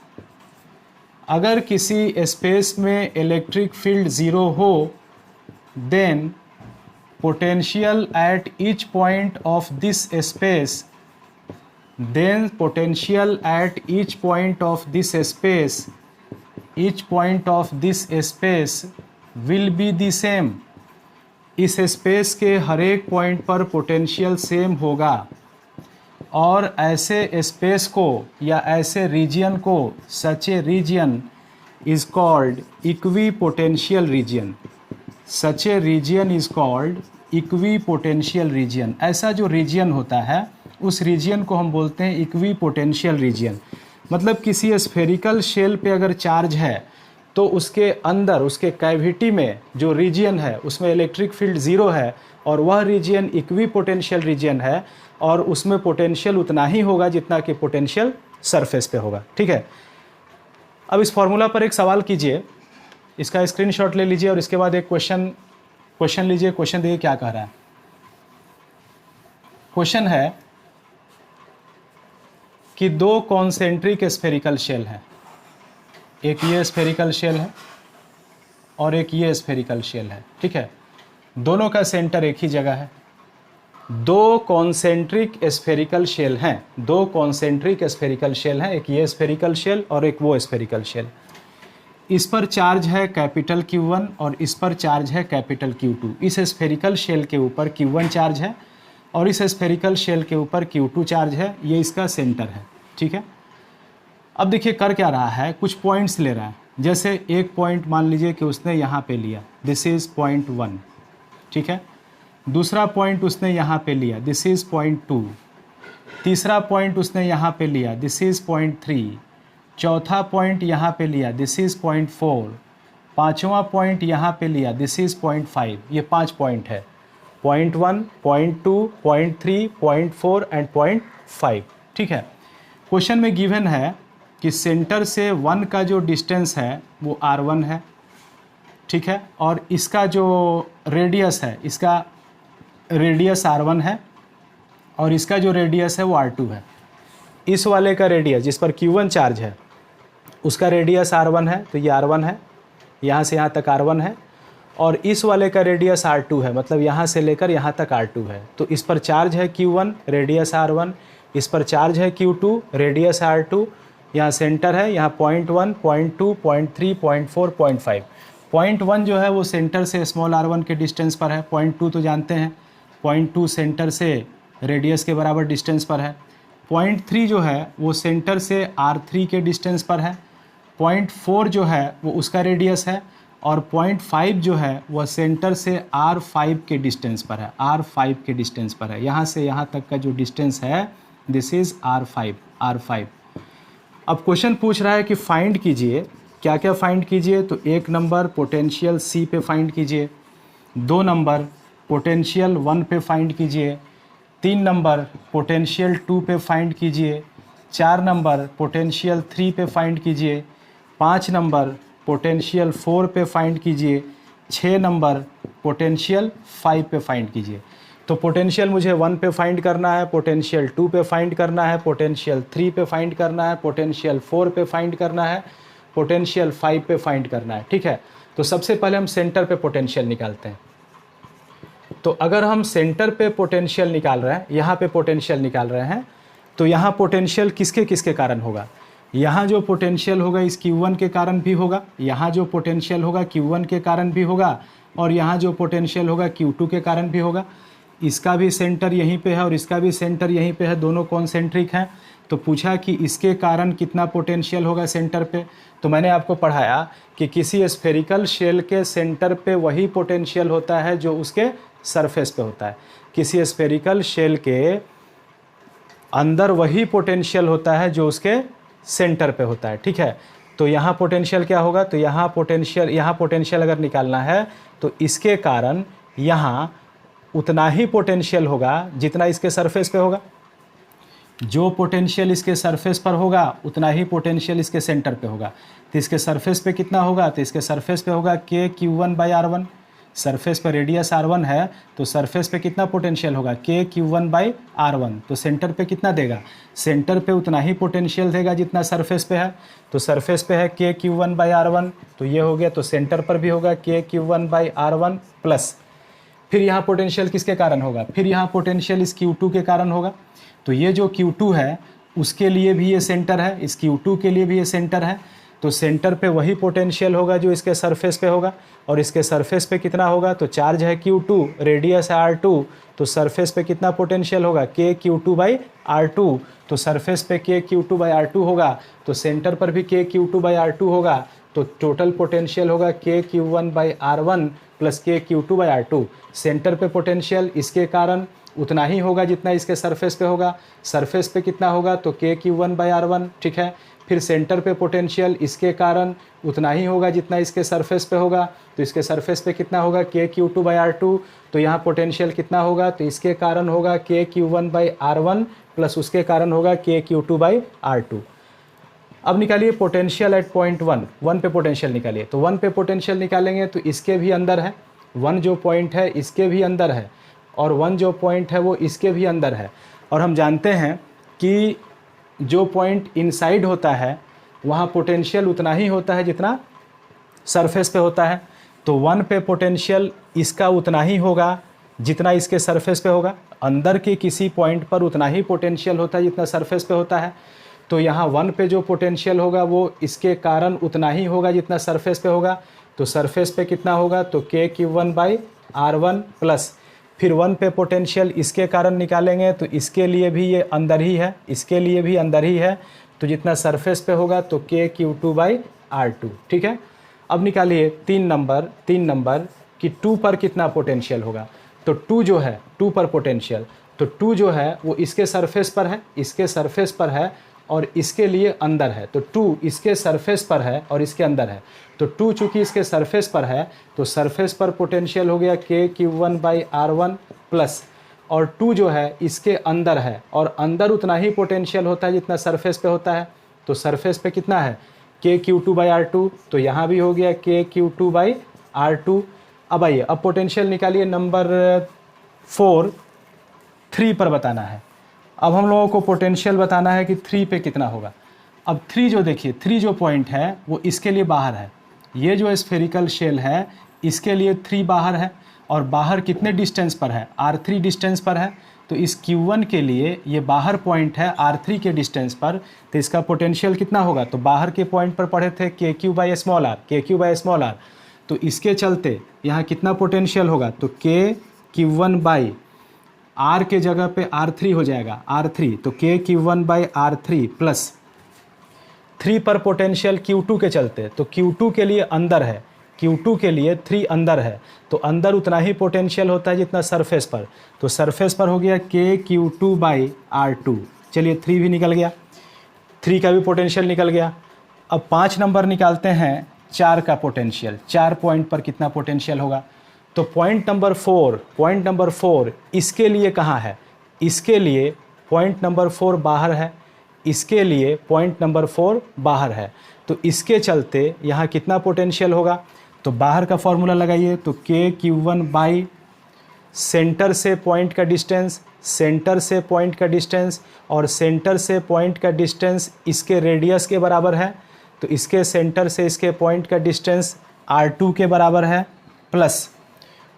अगर किसी स्पेस में इलेक्ट्रिक फील्ड ज़ीरो हो, then potential at each point of this space, then potential at each point of this space will be the same। इस space के हर एक point पर potential same होगा, और ऐसे स्पेस को या ऐसे रीजियन को, such a region is called equipotential region, such a region is called equipotential region. ऐसा जो रीजियन होता है उस रीजियन को हम बोलते हैं इक्वी पोटेंशियल रीजियन। मतलब किसी स्फेरिकल शेल पे अगर चार्ज है तो उसके अंदर, उसके कैविटी में जो रीजियन है उसमें इलेक्ट्रिक फील्ड ज़ीरो है, और वह रीजियन इक्वी पोटेंशियल रीजियन है, और उसमें पोटेंशियल उतना ही होगा जितना कि पोटेंशियल सरफेस पे होगा। ठीक है, अब इस फॉर्मूला पर एक सवाल कीजिए, इसका स्क्रीनशॉट ले लीजिए और इसके बाद एक क्वेश्चन लीजिए। क्वेश्चन देखिए क्या कह रहा है। क्वेश्चन है कि दो कॉन्सेंट्रिक स्फेरिकल शेल हैं, एक ये स्फेरिकल शेल है और एक ये स्फेरिकल शेल है, ठीक है। दोनों का सेंटर एक ही जगह है। दो कॉन्सेंट्रिक स्फेरिकल शेल हैं, दो कॉन्सेंट्रिक स्फेरिकल शेल हैं, एक ये स्फेरिकल शेल और एक वो स्फेरिकल शेल। इस पर चार्ज है कैपिटल Q1 और इस पर चार्ज है कैपिटल Q2। इस स्फेरिकल शेल के ऊपर Q1 चार्ज है और इस स्फेरिकल शेल के ऊपर Q2 चार्ज है। ये इसका सेंटर है, ठीक है। अब देखिए कर क्या रहा है, कुछ पॉइंट्स ले रहा है। जैसे एक पॉइंट मान लीजिए कि उसने यहाँ पे लिया, दिस इज़ पॉइंट 1, ठीक है। दूसरा पॉइंट उसने यहाँ पे लिया, दिस इज़ पॉइंट 2। तीसरा पॉइंट उसने यहाँ पे लिया, दिस इज़ पॉइंट 3। चौथा पॉइंट यहाँ पे लिया, दिस इज़ पॉइंट 4। पाँचवा पॉइंट यहाँ पे लिया, दिस इज़ पॉइंट 5। ये 5 पॉइंट है, point 1, point 2, point 3, point 4 and point 5, ठीक है। क्वेश्चन में गिवन है कि सेंटर से 1 का जो डिस्टेंस है वो R1 है, ठीक है। और इसका जो रेडियस है, इसका रेडियस R1 है और इसका जो रेडियस है वो R2 है। इस वाले का रेडियस जिस पर Q1 चार्ज है उसका रेडियस R1 है, तो ये R1 है, यहाँ से यहाँ तक R1 है। और इस वाले का रेडियस R2 है, मतलब यहाँ से लेकर यहाँ तक R2 है। तो इस पर चार्ज है Q1, रेडियस R1, इस पर चार्ज है Q2, रेडियस R2। यहाँ सेंटर है, यहाँ point 1, point 2, point 3, point 4, point 5। Point 1 जो है वो सेंटर से स्मॉल R1 के डिस्टेंस पर है। पॉइंट 2 तो जानते हैं, पॉइंट 2 सेंटर से रेडियस के बराबर डिस्टेंस पर है। पॉइंट 3 जो है वो सेंटर से R3 के डिस्टेंस पर है। पॉइंट 4 जो है वो उसका रेडियस है और पॉइंट 5 जो है वह सेंटर से R5 के डिस्टेंस पर है, R5 के डिस्टेंस पर है। यहाँ से यहाँ तक का जो डिस्टेंस है दिस इज़ R5। अब क्वेश्चन पूछ रहा है कि फाइंड कीजिए, क्या क्या फाइंड कीजिए। तो 1 नंबर पोटेंशियल C पे फाइंड कीजिए, 2 नंबर पोटेंशियल 1 पे फाइंड कीजिए, 3 नंबर पोटेंशियल 2 पे फाइंड कीजिए, 4 नंबर पोटेंशियल 3 पे फाइंड कीजिए, 5 नंबर पोटेंशियल 4 पे फाइंड कीजिए, 6 नंबर पोटेंशियल 5 पे फाइंड कीजिए। तो पोटेंशियल मुझे 1 पे फाइंड करना है, पोटेंशियल 2 पे फाइंड करना है, पोटेंशियल 3 पे फाइंड करना है, पोटेंशियल 4 पे फाइंड करना है, पोटेंशियल 5 पे फाइंड करना है, ठीक है। तो सबसे पहले हम सेंटर पे पोटेंशियल निकालते हैं। तो अगर हम सेंटर पे पोटेंशियल निकाल रहे हैं, यहाँ पे पोटेंशियल निकाल रहे हैं, तो यहाँ पोटेंशियल किसके किसके कारण होगा। यहाँ जो पोटेंशियल होगा इस Q1 के कारण भी होगा, यहाँ जो पोटेंशियल होगा Q1 के कारण भी होगा और यहाँ जो पोटेंशियल होगा Q2 के कारण भी होगा। इसका भी सेंटर यहीं पे है और इसका भी सेंटर यहीं पे है, दोनों कॉन्सेंट्रिक हैं। तो पूछा कि इसके कारण कितना पोटेंशियल होगा सेंटर पे। तो मैंने आपको पढ़ाया कि किसी स्फेरिकल शेल के सेंटर पे वही पोटेंशियल होता है जो उसके सरफेस पे होता है। किसी स्फेरिकल शेल के अंदर वही पोटेंशियल होता है जो उसके सेंटर पे होता है, ठीक है। तो यहाँ पोटेंशियल क्या होगा, तो यहाँ पोटेंशियल अगर निकालना है तो इसके कारण यहाँ उतना ही पोटेंशियल होगा जितना इसके सरफेस पे होगा। जो पोटेंशियल इसके सरफेस पर होगा उतना ही पोटेंशियल इसके सेंटर पे होगा। तो इसके सरफेस पे कितना होगा, तो इसके सरफेस पे होगा KQ1/R1। सरफेस पर रेडियस R1 है तो सरफेस पे कितना पोटेंशियल होगा, KQ1/R1। तो सेंटर पे कितना देगा, सेंटर पे उतना ही पोटेंशियल देगा जितना सरफेस पे है। तो सरफेस पे है KQ1/R1, तो ये हो गया। तो सेंटर पर भी होगा KQ1/R1 प्लस फिर यहाँ पोटेंशियल किसके कारण होगा, फिर यहाँ पोटेंशियल इस Q2 के कारण होगा। तो ये जो Q2 है उसके लिए भी ये सेंटर है, इस Q2 के लिए भी ये सेंटर है। तो सेंटर पे वही पोटेंशियल होगा जो इसके सरफेस पे होगा और इसके सरफेस पे कितना होगा, तो चार्ज है Q2, रेडियस है R2, तो सरफेस पे कितना पोटेंशियल होगा, KQ2/R2। तो सरफेस पे KQ2/R2 होगा तो सेंटर पर भी KQ2/R2 होगा। तो टोटल पोटेंशियल होगा KQ1/R1 प्लस KQ2/R2। सेंटर पे पोटेंशियल इसके कारण उतना ही होगा जितना इसके सरफेस पे होगा। सरफेस पे कितना होगा, तो KQ1/R1, ठीक है। फिर सेंटर पे पोटेंशियल इसके कारण उतना ही होगा जितना इसके सरफेस पे होगा। तो इसके सरफेस पे कितना होगा, KQ2/R2। तो यहाँ पोटेंशियल कितना होगा, तो इसके कारण होगा KQ1/R1 प्लस उसके कारण होगा KQ2/R2। अब निकालिए पोटेंशियल एट पॉइंट 1 पे पोटेंशियल निकालिए। तो 1 पे पोटेंशियल निकालेंगे तो इसके भी अंदर है, 1 जो पॉइंट है इसके भी अंदर है और 1 जो पॉइंट है वो इसके भी अंदर है। और हम जानते हैं कि जो पॉइंट इनसाइड होता है वहाँ पोटेंशियल उतना ही होता है जितना सरफेस पे होता है। तो 1 पे पोटेंशियल इसका उतना ही होगा जितना इसके सरफेस पे होगा। अंदर के किसी पॉइंट पर उतना ही पोटेंशियल होता है जितना सरफेस पे होता है। तो यहाँ 1 पे जो पोटेंशियल होगा वो इसके कारण उतना ही होगा जितना सरफेस पे होगा। तो सरफेस पे कितना होगा, तो k∩1/r1 प्लस फिर 1 पे पोटेंशियल इसके कारण निकालेंगे तो इसके लिए भी ये अंदर ही है, इसके लिए भी अंदर ही है। तो जितना सरफेस पे होगा तो k∩2/r2। ठीक है। अब निकालिए 3 नंबर कि 2 पर कितना पोटेंशियल होगा। तो 2 जो है 2 पर पोटेंशियल, तो 2 जो है वो इसके सरफेस पर है, इसके सरफेस पर है और इसके लिए अंदर है। तो 2 इसके सरफेस पर है और इसके अंदर है। तो 2 चूँकि इसके सरफेस पर है तो सरफेस पर पोटेंशियल हो गया k∩1/r1 प्लस, और 2 जो है इसके अंदर है और अंदर उतना ही पोटेंशियल होता है जितना सरफेस पे होता है। तो सरफेस पे कितना है k∩2/r2, तो यहाँ भी हो गया k∩2/r2। अब आइए अब पोटेंशियल निकालिए नंबर 3 पर बताना है। अब हम लोगों को पोटेंशियल बताना है कि 3 पे कितना होगा। अब 3 जो देखिए 3 जो पॉइंट है वो इसके लिए बाहर है। ये जो स्फेरिकल शेल है इसके लिए 3 बाहर है और बाहर कितने डिस्टेंस पर है, r3 डिस्टेंस पर है। तो इस Q1 के लिए ये बाहर पॉइंट है r3 के डिस्टेंस पर, तो इसका पोटेंशियल कितना होगा। तो बाहर के पॉइंट पर पढ़े थे KQ/r, तो इसके चलते यहाँ कितना पोटेंशियल होगा, तो k∩1/r के जगह पे r3 हो जाएगा, r3। तो k∩1/r3 प्लस 3 पर पोटेंशियल Q2 के चलते, तो Q2 के लिए अंदर है, Q2 के लिए 3 अंदर है। तो अंदर उतना ही पोटेंशियल होता है जितना सरफेस पर। तो सरफेस पर हो गया k∩2/r2। चलिए 3 भी निकल गया, 3 का भी पोटेंशियल निकल गया। अब 5 नंबर निकालते हैं 4 का पोटेंशियल। 4 पॉइंट पर कितना पोटेंशियल होगा। तो पॉइंट नंबर 4 इसके लिए कहाँ है, इसके लिए पॉइंट नंबर 4 बाहर है, इसके लिए पॉइंट नंबर 4 बाहर है। तो इसके चलते यहाँ कितना पोटेंशियल होगा। तो बाहर का फॉर्मूला लगाइए, तो k∩1/ सेंटर से पॉइंट का डिस्टेंस, सेंटर से पॉइंट का डिस्टेंस, और सेंटर से पॉइंट का डिस्टेंस इसके रेडियस के बराबर है। तो इसके सेंटर से इसके पॉइंट का डिस्टेंस r2 के बराबर है, प्लस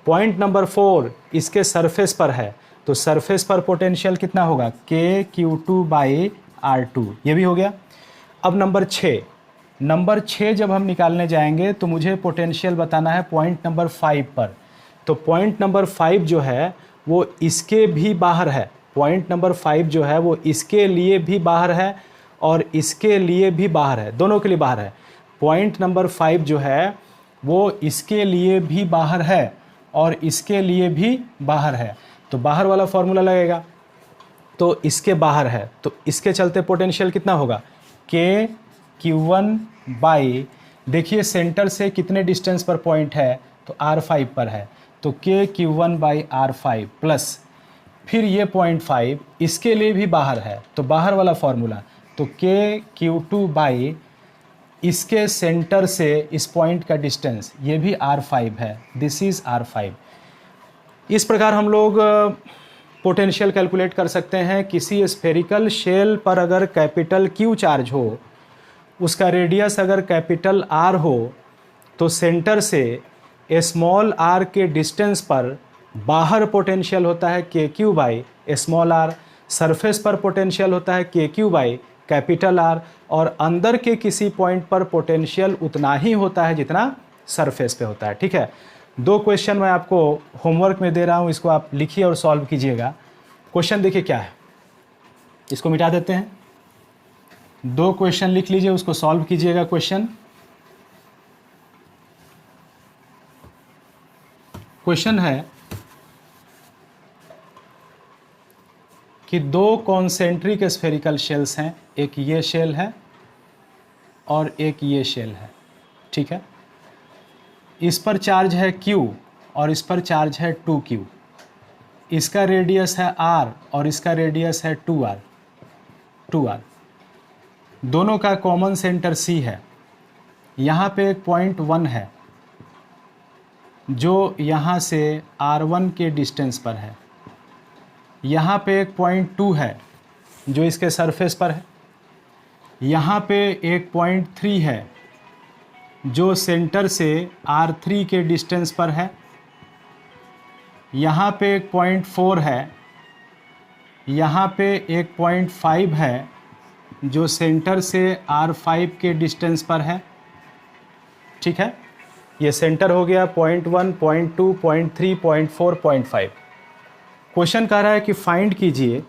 पॉइंट नंबर 4 इसके सरफेस पर है। तो सरफेस पर पोटेंशियल कितना होगा, k∩2/r2। ये भी हो गया। अब नंबर 6 जब हम निकालने जाएंगे तो मुझे पोटेंशियल बताना है पॉइंट नंबर 5 पर। तो पॉइंट नंबर 5 जो है वो इसके भी बाहर है, पॉइंट नंबर 5 जो है वो इसके लिए भी बाहर है और इसके लिए भी बाहर है, दोनों के लिए बाहर है। पॉइंट नंबर 5 जो है वो इसके लिए भी बाहर है और इसके लिए भी बाहर है। तो बाहर वाला फॉर्मूला लगेगा, तो इसके बाहर है, तो इसके चलते पोटेंशियल कितना होगा, k∩1/ देखिए सेंटर से कितने डिस्टेंस पर पॉइंट है, तो r5 पर है। तो k∩1/r5 प्लस फिर ये पॉइंट 5 इसके लिए भी बाहर है, तो बाहर वाला फॉर्मूला, तो k∩2/ इसके सेंटर से इस पॉइंट का डिस्टेंस ये भी r5 है, दिस इज़ r5। इस प्रकार हम लोग पोटेंशियल कैलकुलेट कर सकते हैं। किसी स्फेरिकल शेल पर अगर कैपिटल Q चार्ज हो, उसका रेडियस अगर कैपिटल R हो, तो सेंटर से स्मॉल r के डिस्टेंस पर बाहर पोटेंशियल होता है kQ/r, सरफेस पर पोटेंशियल होता है kQ/R, और अंदर के किसी पॉइंट पर पोटेंशियल उतना ही होता है जितना सरफेस पे होता है। ठीक है। 2 क्वेश्चन मैं आपको होमवर्क में दे रहा हूँ, इसको आप लिखिए और सॉल्व कीजिएगा। क्वेश्चन देखिए क्या है, इसको मिटा देते हैं। 2 क्वेश्चन लिख लीजिए, उसको सॉल्व कीजिएगा। क्वेश्चन है कि 2 कॉन्सेंट्रिक स्फेरिकल शेल्स हैं, एक ये शेल है और एक ये शेल है। ठीक है। इस पर चार्ज है Q और इस पर चार्ज है 2Q। इसका रेडियस है R और इसका रेडियस है 2R। दोनों का कॉमन सेंटर C है। यहाँ पे एक पॉइंट 1 है जो यहाँ से R1 के डिस्टेंस पर है। यहाँ पे एक पॉइंट 2 है जो इसके सरफेस पर है। यहाँ पे एक पॉइंट 3 है जो सेंटर से R3 के डिस्टेंस पर है। यहाँ पे एक पॉइंट 4 है, यहाँ पे एक पॉइंट 5 है जो सेंटर से R5 के डिस्टेंस पर है। ठीक है, ये सेंटर हो गया point 1, point 2, point 3, point 4, point 5। Question कह रहा है कि फाइंड कीजिए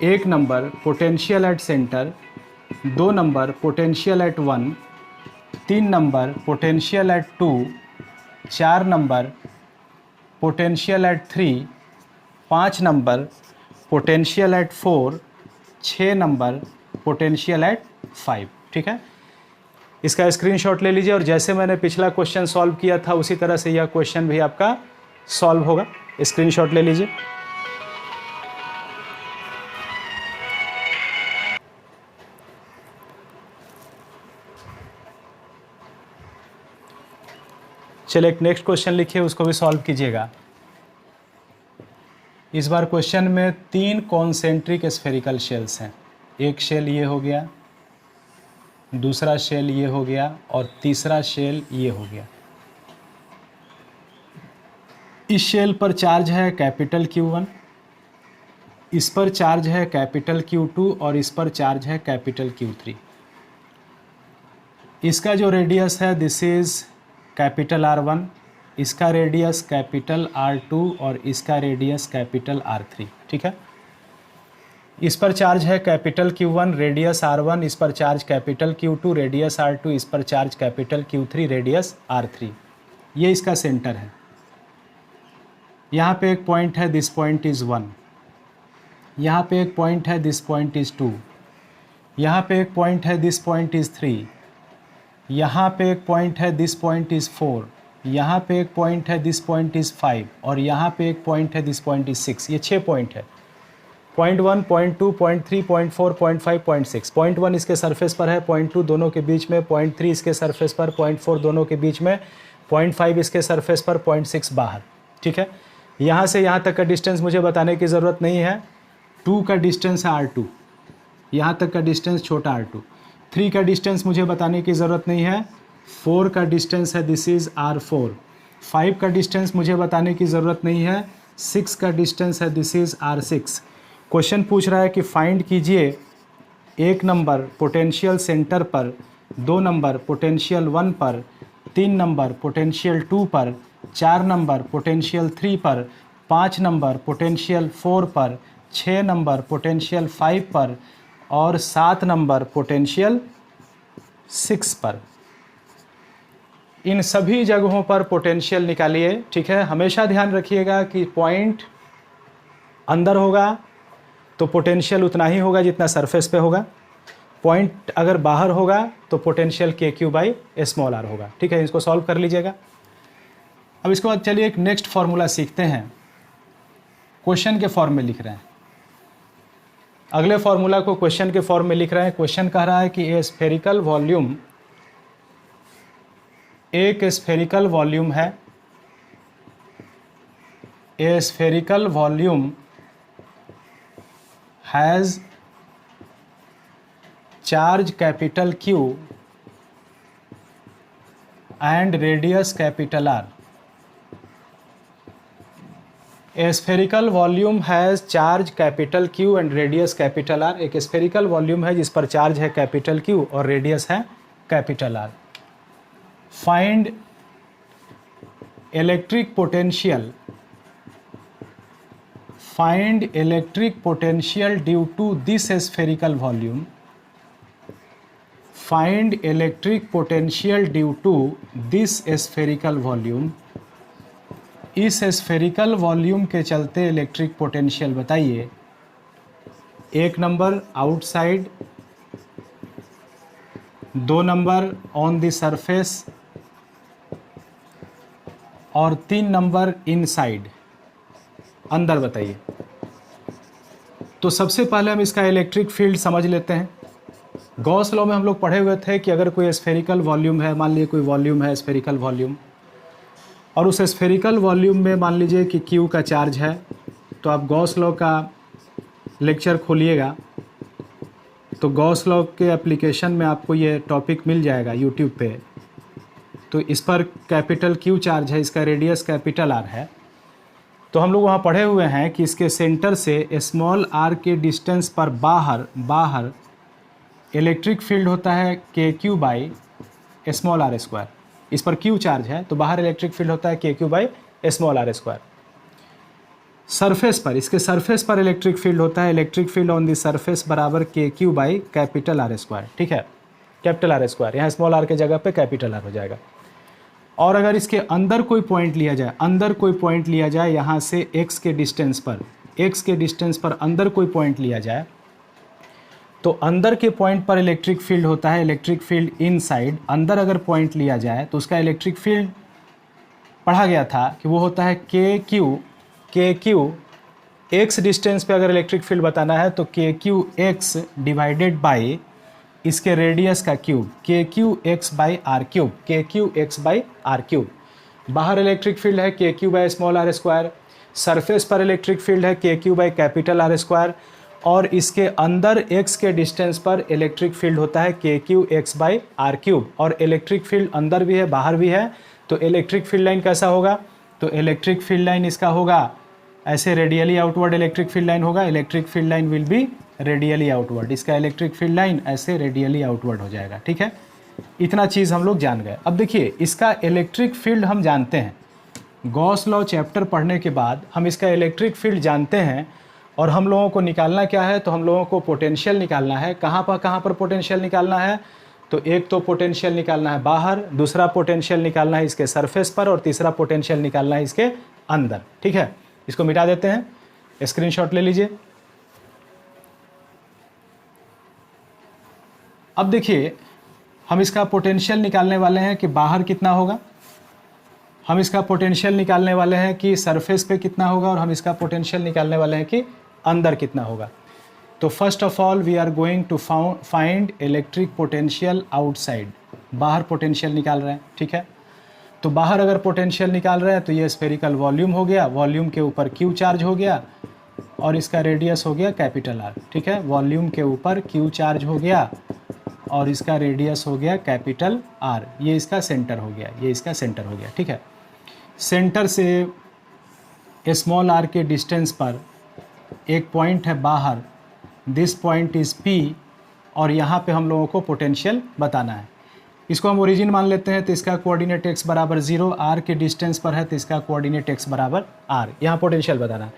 1 number potential at centre, 2 number potential at 1, 3 number potential at 2, 4 number potential at 3, 5 number potential at 4, 6 number potential at 5। ठीक है, इसका स्क्रीनशॉट ले लीजिए और जैसे मैंने पिछला क्वेश्चन सॉल्व किया था उसी तरह से यह क्वेश्चन भी आपका सॉल्व होगा। स्क्रीनशॉट ले लीजिए। चलिए एक नेक्स्ट क्वेश्चन लिखिए, उसको भी सॉल्व कीजिएगा। इस बार क्वेश्चन में 3 कॉन्सेंट्रिक स्फेरिकल शेल्स हैं। एक शेल ये हो गया, दूसरा शेल ये हो गया और तीसरा शेल ये हो गया। इस शेल पर चार्ज है कैपिटल Q1, इस पर चार्ज है कैपिटल Q2 और इस पर चार्ज है कैपिटल Q3। इसका जो रेडियस है दिस इज़ कैपिटल R1, इसका रेडियस कैपिटल R2 और इसका रेडियस कैपिटल R3। ठीक है, इस पर चार्ज है कैपिटल Q1, रेडियस R1, इस पर charge capital Q2, radius R2, इस पर charge capital Q3, radius R3। ये इसका सेंटर है। यहाँ पे एक पॉइंट है, दिस पॉइंट इज़ 1। यहाँ पे एक पॉइंट है, दिस पॉइंट इज़ 2। यहाँ पे एक पॉइंट है, दिस पॉइंट इज़ 3। यहाँ पे एक पॉइंट है, दिस पॉइंट इज़ 4। यहाँ पे एक पॉइंट है, दिस पॉइंट इज़ 5 और यहाँ पे एक पॉइंट है, दिस पॉइंट इज़ 6। ये 6 पॉइंट है। Point 1, point 2, point 3, point 4, point 5, point 6। Point 1 इसके सरफेस पर है, पॉइंट 2 दोनों के बीच में, पॉइंट 3 इसके सरफेस पर, पॉइंट 4 दोनों के बीच में, पॉइंट 5 इसके सरफेस पर, पॉइंट 6 बाहर। ठीक है, यहाँ से यहाँ तक का डिस्टेंस मुझे बताने की ज़रूरत नहीं है। 2 का डिस्टेंस है R2, यहाँ तक का डिस्टेंस छोटा R2। 3 का डिस्टेंस मुझे बताने की ज़रूरत नहीं है। 4 का डिस्टेंस है, दिस इज़ R4। 5 का डिस्टेंस मुझे बताने की ज़रूरत नहीं है। 6 का डिस्टेंस है, दिस इज़ R6। क्वेश्चन पूछ रहा है कि फाइंड कीजिए 1 नंबर पोटेंशियल सेंटर पर, 2 नंबर पोटेंशियल 1 पर, 3 नंबर पोटेंशियल 2 पर, 4 नंबर पोटेंशियल 3 पर, 5 नंबर पोटेंशियल 4 पर, 6 नंबर पोटेंशियल 5 पर और 7 नंबर पोटेंशियल 6 पर। इन सभी जगहों पर पोटेंशियल निकालिए। ठीक है, हमेशा ध्यान रखिएगा कि पॉइंट अंदर होगा तो पोटेंशियल उतना ही होगा जितना सरफेस पे होगा। पॉइंट अगर बाहर होगा तो पोटेंशियल KQ/r होगा। ठीक है, इसको सॉल्व कर लीजिएगा। अब इसके बाद चलिए एक नेक्स्ट फार्मूला सीखते हैं। क्वेश्चन के फॉर्म में लिख रहे हैं, अगले फार्मूला को क्वेश्चन के फॉर्म में लिख रहे हैं। क्वेश्चन कह रहा है कि एक स्फेरिकल वॉल्यूम है, a spherical volume has charge capital Q and radius capital R। A spherical volume has charge capital Q and radius capital R। एक स्फेरिकल वॉल्यूम है जिस पर चार्ज है कैपिटल Q और रेडियस है capital R। Find electric potential due to this spherical volume. Find electric potential due to this spherical volume. इस spherical volume के चलते इलेक्ट्रिक पोटेंशियल बताइए। 1 number outside, 2 number on the surface और 3 number inside, अंदर बताइए। तो सबसे पहले हम इसका इलेक्ट्रिक फील्ड समझ लेते हैं। गॉस लॉ में हम लोग पढ़े हुए थे कि अगर कोई स्फेरिकल वॉल्यूम है, मान लीजिए कोई वॉल्यूम है स्फेरिकल वॉल्यूम, और उस स्फेरिकल वॉल्यूम में मान लीजिए कि Q का चार्ज है, तो आप गॉस लॉ का लेक्चर खोलिएगा तो गॉस लॉ के एप्लीकेशन में आपको ये टॉपिक मिल जाएगा यूट्यूब पे। तो इस पर कैपिटल क्यू चार्ज है, इसका रेडियस कैपिटल आर है। तो हम लोग वहाँ पढ़े हुए हैं कि इसके सेंटर से स्मॉल आर के डिस्टेंस पर बाहर इलेक्ट्रिक फील्ड होता है K Q by small are square. इस पर क्यू चार्ज है तो बाहर इलेक्ट्रिक फील्ड होता है K Q by small are square. Surface पर, इसके सरफेस पर इलेक्ट्रिक फील्ड होता है, electric field on the surface बराबर के Q by capital R square. ठीक है, कैपिटल आर स्क्वायर, यहाँ स्मॉल आर के जगह पे कैपिटल आर हो जाएगा। और अगर इसके अंदर कोई पॉइंट लिया जाए, यहाँ से x के डिस्टेंस पर अंदर कोई पॉइंट लिया जाए, तो अंदर के पॉइंट पर इलेक्ट्रिक फील्ड होता है, इलेक्ट्रिक फील्ड इनसाइड। अंदर अगर पॉइंट लिया जाए तो उसका इलेक्ट्रिक फील्ड पढ़ा गया था कि वो होता है के क्यू एक्स डिस्टेंस पे अगर इलेक्ट्रिक फील्ड बताना है तो K Q X divided by इसके रेडियस का क्यूब, के Q x by are cube. बाहर इलेक्ट्रिक फील्ड है K Q by small are square, surface पर इलेक्ट्रिक फील्ड है K Q by capital R square, और इसके अंदर x के डिस्टेंस पर इलेक्ट्रिक फील्ड होता है K Q x by are cube. और इलेक्ट्रिक फील्ड अंदर भी है बाहर भी है, तो इलेक्ट्रिक फील्ड लाइन कैसा होगा? तो इलेक्ट्रिक फील्ड लाइन इसका होगा ऐसे radially outward electric field line होगा। Electric field line will be radially outward, इसका इलेक्ट्रिक फील्ड लाइन ऐसे रेडियली आउटवर्ड हो जाएगा। ठीक है, इतना चीज़ हम लोग जान गए। अब देखिए इसका इलेक्ट्रिक फील्ड हम जानते हैं, गॉस लॉ चैप्टर पढ़ने के बाद हम इसका इलेक्ट्रिक फील्ड जानते हैं, और हम लोगों को निकालना क्या है? तो हम लोगों को पोटेंशियल निकालना है। कहाँ पर पोटेंशियल निकालना है? तो एक तो पोटेंशियल निकालना है बाहर, दूसरा पोटेंशियल निकालना है इसके सरफेस पर, और तीसरा पोटेंशियल निकालना है इसके अंदर। ठीक है, इसको मिटा देते हैं, स्क्रीनशॉट ले लीजिए। अब देखिए हम इसका पोटेंशियल निकालने वाले हैं कि बाहर कितना होगा, हम इसका पोटेंशियल निकालने वाले हैं कि सरफेस पे कितना होगा, और हम इसका पोटेंशियल निकालने वाले हैं कि अंदर कितना होगा। तो first of all we are going to find electric potential outside. बाहर पोटेंशियल निकाल रहे हैं। ठीक है, तो बाहर अगर पोटेंशियल निकाल रहे हैं तो ये स्फेरिकल वॉल्यूम हो गया, वॉल्यूम के ऊपर क्यू चार्ज हो गया, और इसका रेडियस हो गया कैपिटल आर। ठीक है, वॉल्यूम के ऊपर क्यू चार्ज हो गया और इसका रेडियस हो गया कैपिटल आर। ये इसका सेंटर हो गया, ये इसका सेंटर हो गया। ठीक है, सेंटर से स्मॉल आर के डिस्टेंस पर एक पॉइंट है बाहर, दिस पॉइंट इज़ पी, और यहाँ पे हम लोगों को पोटेंशियल बताना है। इसको हम ओरिजिन मान लेते हैं, तो इसका कोऑर्डिनेट x बराबर 0, आर के डिस्टेंस पर है तो इसका कोऑर्डिनेट x बराबर r। यहाँ पोटेंशियल बताना है।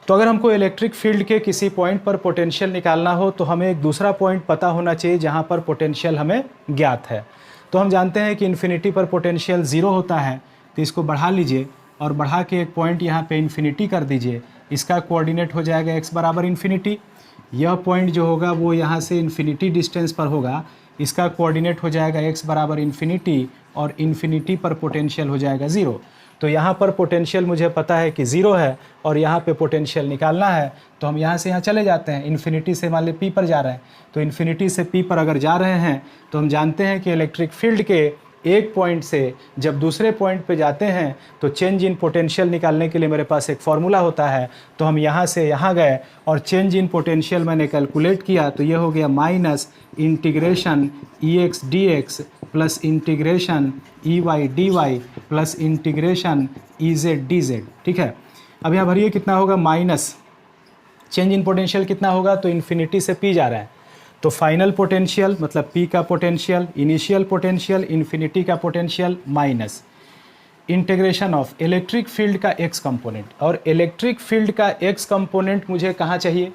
तो अगर हमको इलेक्ट्रिक फील्ड के किसी पॉइंट पर पोटेंशियल निकालना हो तो हमें एक दूसरा पॉइंट पता होना चाहिए जहाँ पर पोटेंशियल हमें ज्ञात है। तो हम जानते हैं कि इन्फिनिटी पर पोटेंशियल 0 होता है, तो इसको बढ़ा लीजिए और बढ़ा के एक पॉइंट यहाँ पे इन्फिनिटी कर दीजिए। इसका कोऑर्डिनेट हो जाएगा x बराबर इन्फिनिटी। यह पॉइंट जो होगा वो यहाँ से इन्फिनिटी डिस्टेंस पर होगा, इसका कोऑर्डिनेट हो जाएगा x बराबर इन्फिनिटी, और इन्फिनिटी पर पोटेंशियल हो जाएगा 0। तो यहाँ पर पोटेंशियल मुझे पता है कि 0 है, और यहाँ पे पोटेंशियल निकालना है, तो हम यहाँ से यहाँ चले जाते हैं। इन्फिनिटी से मान ली p पर जा रहे हैं, तो इन्फिनिटी से p पर अगर जा रहे हैं तो हम जानते हैं कि इलेक्ट्रिक फील्ड के एक पॉइंट से जब दूसरे पॉइंट पे जाते हैं तो चेंज इन पोटेंशियल निकालने के लिए मेरे पास एक फार्मूला होता है। तो हम यहाँ से यहाँ गए और चेंज इन पोटेंशियल मैंने कैलकुलेट किया, तो ये हो गया minus integration EX dx plus integration EY dy plus integration EZ dz। ठीक है, अब यहाँ भरिए कितना होगा, माइनस चेंज इन पोटेंशियल कितना होगा, तो इन्फिनिटी से p जा रहा है, तो फाइनल पोटेंशियल मतलब p का पोटेंशियल, इनिशियल पोटेंशियल, इन्फिनिटी का potential, minus integration of electric field का x कंपोनेंट। और इलेक्ट्रिक फील्ड का x कंपोनेंट मुझे कहाँ चाहिए?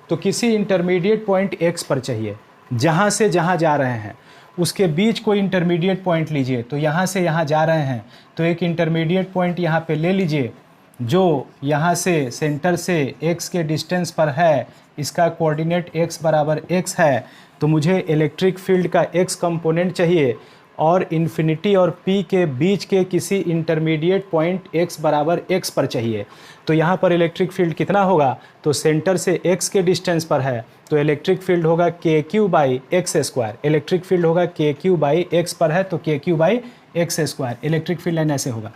तो किसी इंटरमीडिएट पॉइंट x पर चाहिए, जहाँ से जहाँ जा रहे हैं उसके बीच कोई इंटरमीडिएट पॉइंट लीजिए। तो यहाँ से यहाँ जा रहे हैं तो एक इंटरमीडिएट पॉइंट यहाँ पे ले लीजिए, जो यहाँ से सेंटर से x के डिस्टेंस पर है, इसका कोऑर्डिनेट x बराबर x है। तो मुझे इलेक्ट्रिक फील्ड का x कंपोनेंट चाहिए, और इन्फिनिटी और p के बीच के किसी इंटरमीडिएट पॉइंट x बराबर x पर चाहिए। तो यहाँ पर इलेक्ट्रिक फील्ड कितना होगा, तो सेंटर से x के डिस्टेंस पर है, तो इलेक्ट्रिक फील्ड होगा के Q by X square. Electric field होगा के क्यू बाई एक्स पर है तो K Q by X square. Electric field line ऐसे होगा।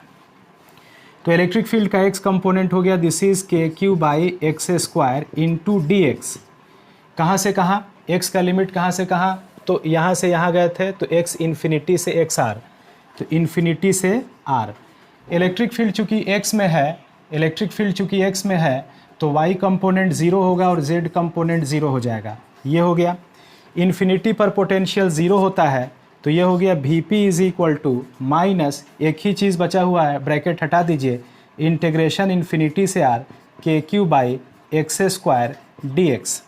तो इलेक्ट्रिक फील्ड का x कंपोनेंट हो गया, दिस इज के Q by X square into D x. कहाँ से कहाँ? x का लिमिट कहाँ से कहाँ, तो यहाँ से यहाँ गए थे तो x इन्फिनिटी से x r, तो इन्फिनिटी से r। इलेक्ट्रिक फील्ड चूँकि x में है, इलेक्ट्रिक फील्ड चूँकि x में है तो y कंपोनेंट 0 होगा और z कंपोनेंट 0 हो जाएगा। ये हो गया। इन्फिनिटी पर पोटेंशियल 0 होता है तो ये हो गया Vp is equal to minus, एक ही चीज़ बचा हुआ है, ब्रैकेट हटा दीजिए, इंटीग्रेशन इन्फिनिटी से r KQ by X square D X.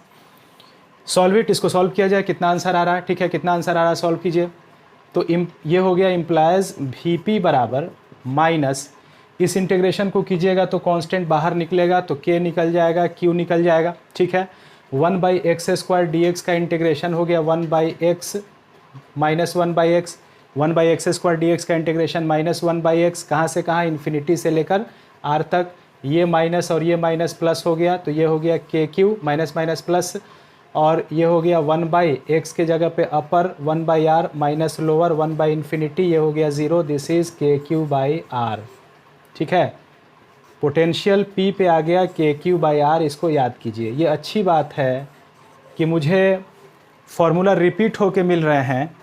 Solve it, इसको सॉल्व किया जाए, कितना आंसर आ रहा है, ठीक है, कितना आंसर आ रहा है सॉल्व कीजिए। तो ये हो गया इम्प्लाइज Vp बराबर माइनस, इस इंटीग्रेशन को कीजिएगा तो कांस्टेंट बाहर निकलेगा तो k निकल जाएगा, q निकल जाएगा, ठीक है। 1 by X square D x का इंटीग्रेशन हो गया 1 by x minus 1 by x, 1 by X square D x का इंटीग्रेशन माइनस 1 बाई एक्स, कहाँ से कहाँ, इन्फिनिटी से लेकर r तक, ये माइनस और ये माइनस प्लस हो गया तो ये हो गया KQ माइनस माइनस प्लस, और ये हो गया 1 बाई एक्स के जगह पे upper 1 by R minus lower 1 by infinity, ये हो गया 0, this is KQ by R, ठीक है। पोटेंशियल P पे आ गया KQ बाई आर, इसको याद कीजिए। ये अच्छी बात है कि मुझे फार्मूला रिपीट होके मिल रहे हैं,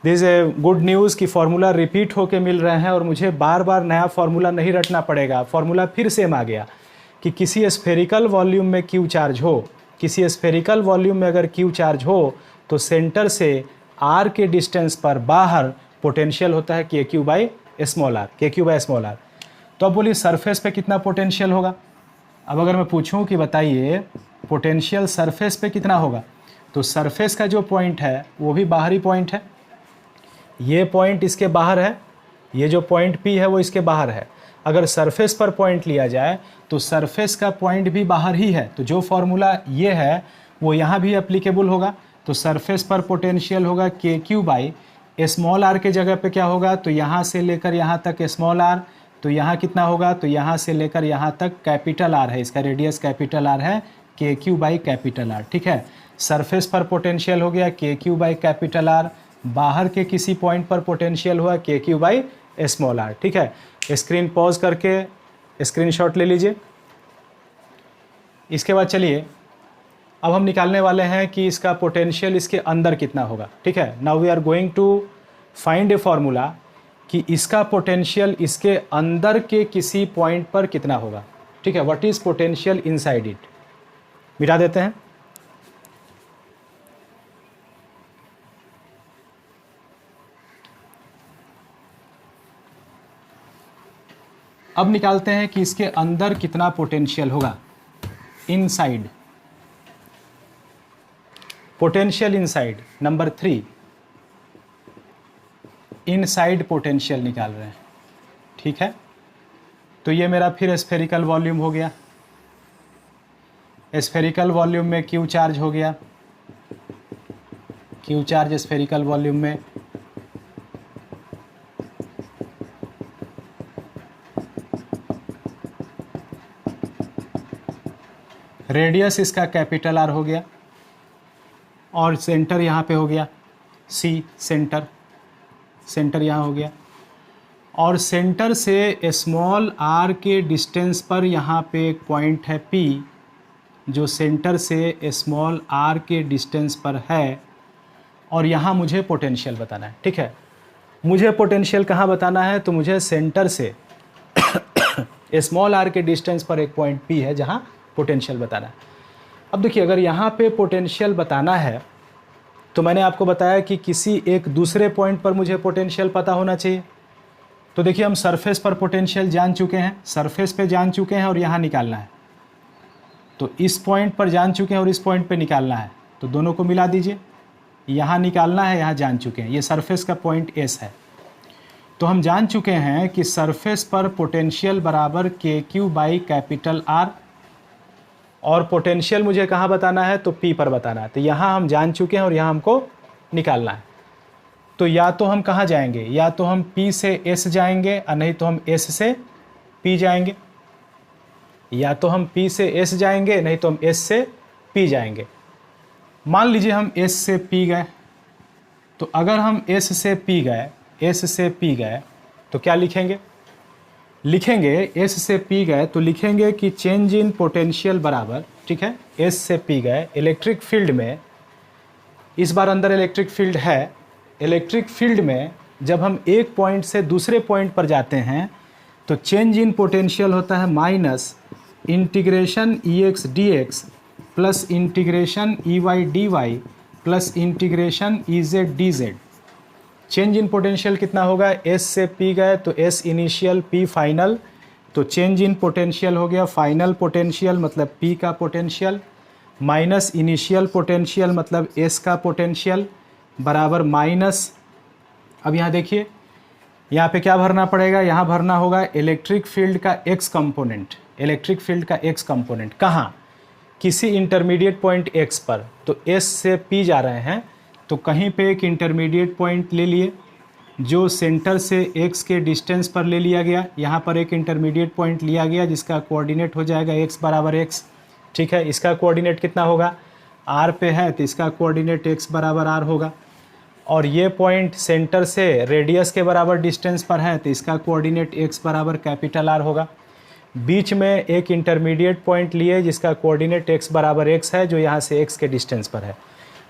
दिस ए गुड न्यूज़ कि फार्मूला रिपीट होके मिल रहे हैं और मुझे बार बार नया फार्मूला नहीं रटना पड़ेगा। फार्मूला फिर सेम आ गया कि किसी स्फेरिकल वॉल्यूम में Q चार्ज हो, किसी स्फेरिकल वॉल्यूम में अगर Q चार्ज हो तो सेंटर से R के डिस्टेंस पर बाहर पोटेंशियल होता है KQ by small R, KQ by small R. तो अब बोलिए सरफेस पे कितना पोटेंशियल होगा। अब अगर मैं पूछूं कि बताइए पोटेंशियल सरफेस पे कितना होगा, तो सरफेस का जो पॉइंट है वो भी बाहरी पॉइंट है, ये पॉइंट इसके बाहर है, ये जो पॉइंट P है वो इसके बाहर है। अगर सरफेस पर पॉइंट लिया जाए तो सरफेस का पॉइंट भी बाहर ही है, तो जो फॉर्मूला ये है वो यहाँ भी एप्लीकेबल होगा। तो सरफेस पर पोटेंशियल होगा KQ बाई स्मॉल आर के जगह पे क्या होगा, तो यहाँ से लेकर यहाँ तक स्मॉल आर, तो यहाँ कितना होगा, तो यहाँ से लेकर यहाँ तक कैपिटल आर है, इसका रेडियस कैपिटल आर है, KQ बाई कैपिटल आर, ठीक है। सरफेस पर पोटेंशियल हो गया KQ बाई कैपिटल आर, बाहर के किसी पॉइंट पर पोटेंशियल हुआ KQ बाई स्मॉल आर, ठीक है। स्क्रीन पॉज करके स्क्रीनशॉट ले लीजिए। इसके बाद चलिए अब हम निकालने वाले हैं कि इसका पोटेंशियल इसके अंदर कितना होगा, ठीक है। Now we are going to find a formula कि इसका पोटेंशियल इसके अंदर के किसी पॉइंट पर कितना होगा, ठीक है। What is potential inside it, मिटा देते हैं। अब निकालते हैं कि इसके अंदर कितना पोटेंशियल होगा, inside, potential inside. Number 3 inside potential निकाल रहे हैं, ठीक है। तो ये मेरा फिर स्फेरिकल वॉल्यूम हो गया, स्फेरिकल वॉल्यूम में Q चार्ज हो गया, Q चार्ज स्फेरिकल वॉल्यूम में, रेडियस इसका कैपिटल आर हो गया और सेंटर यहाँ पे हो गया C, सेंटर यहाँ हो गया, और सेंटर से स्मॉल r के डिस्टेंस पर यहाँ पे एक पॉइंट है P जो सेंटर से स्मॉल r के डिस्टेंस पर है, और यहाँ मुझे पोटेंशियल बताना है, ठीक है। मुझे पोटेंशियल कहाँ बताना है, तो मुझे सेंटर से स्मॉल r के डिस्टेंस पर एक पॉइंट P है जहाँ पोटेंशियल बताना है। अब देखिए अगर यहाँ पे पोटेंशियल बताना है तो मैंने आपको बताया कि किसी एक दूसरे पॉइंट पर मुझे पोटेंशियल पता होना चाहिए। तो देखिए हम सरफेस पर पोटेंशियल जान चुके हैं, सरफेस पे जान चुके हैं और यहाँ निकालना है, तो इस पॉइंट पर जान चुके हैं और इस पॉइंट पे निकालना है, तो दोनों को मिला दीजिए, यहाँ निकालना है, यहाँ जान चुके हैं, ये सरफेस का पॉइंट S है। तो हम जान चुके हैं कि सरफेस पर पोटेंशियल बराबर KQ बाई कैपिटल R, और पोटेंशियल मुझे कहाँ बताना है, तो P पर बताना है। तो यहाँ हम जान चुके हैं और यहाँ हमको निकालना है। तो या तो हम कहाँ जाएंगे, या तो हम P से S जाएंगे और नहीं तो हम S से P जाएंगे, या तो हम P से S जाएंगे नहीं तो हम S से P जाएंगे। मान लीजिए हम S से P गए, तो अगर हम S से P गए तो क्या लिखेंगे, S से P गए तो लिखेंगे कि चेंज इन पोटेंशियल बराबर, ठीक है, S से P गए, इलेक्ट्रिक फील्ड में इस बार अंदर इलेक्ट्रिक फील्ड है। इलेक्ट्रिक फील्ड में जब हम एक पॉइंट से दूसरे पॉइंट पर जाते हैं तो चेंज इन पोटेंशियल होता है minus integration E x D x plus integration E Y D Y plus integration E Z D z. Change in potential कितना होगा, एस से पी गए तो एस इनिशियल पी फाइनल, तो चेंज इन पोटेंशियल हो गया फाइनल पोटेंशियल मतलब P का पोटेंशियल माइनस इनिशियल पोटेंशियल मतलब एस का पोटेंशियल बराबर माइनस। अब यहाँ देखिए यहाँ पे क्या भरना पड़ेगा, यहाँ भरना होगा इलेक्ट्रिक फील्ड का एक्स कंपोनेंट। इलेक्ट्रिक फील्ड का एक्स कंपोनेंट कहाँ, किसी इंटरमीडिएट पॉइंट एक्स पर, तो एस से पी जा रहे हैं तो कहीं पे एक इंटरमीडिएट पॉइंट ले लिए जो सेंटर से एक्स के डिस्टेंस पर ले लिया गया। यहाँ पर एक इंटरमीडिएट पॉइंट लिया गया जिसका कोऑर्डिनेट हो जाएगा एक्स बराबर एक्स। ठीक है, इसका कोऑर्डिनेट कितना होगा, आर पे है तो इसका कोऑर्डिनेट एक्स बराबर आर होगा। और ये पॉइंट सेंटर से रेडियस के बराबर डिस्टेंस पर है तो इसका कोऑर्डिनेट एक्स बराबर कैपिटल आर होगा। बीच में एक इंटरमीडिएट पॉइंट लिए जिसका कोऑर्डिनेट एक्स बराबर एक्स है जो यहाँ से एक्स के डिस्टेंस पर है।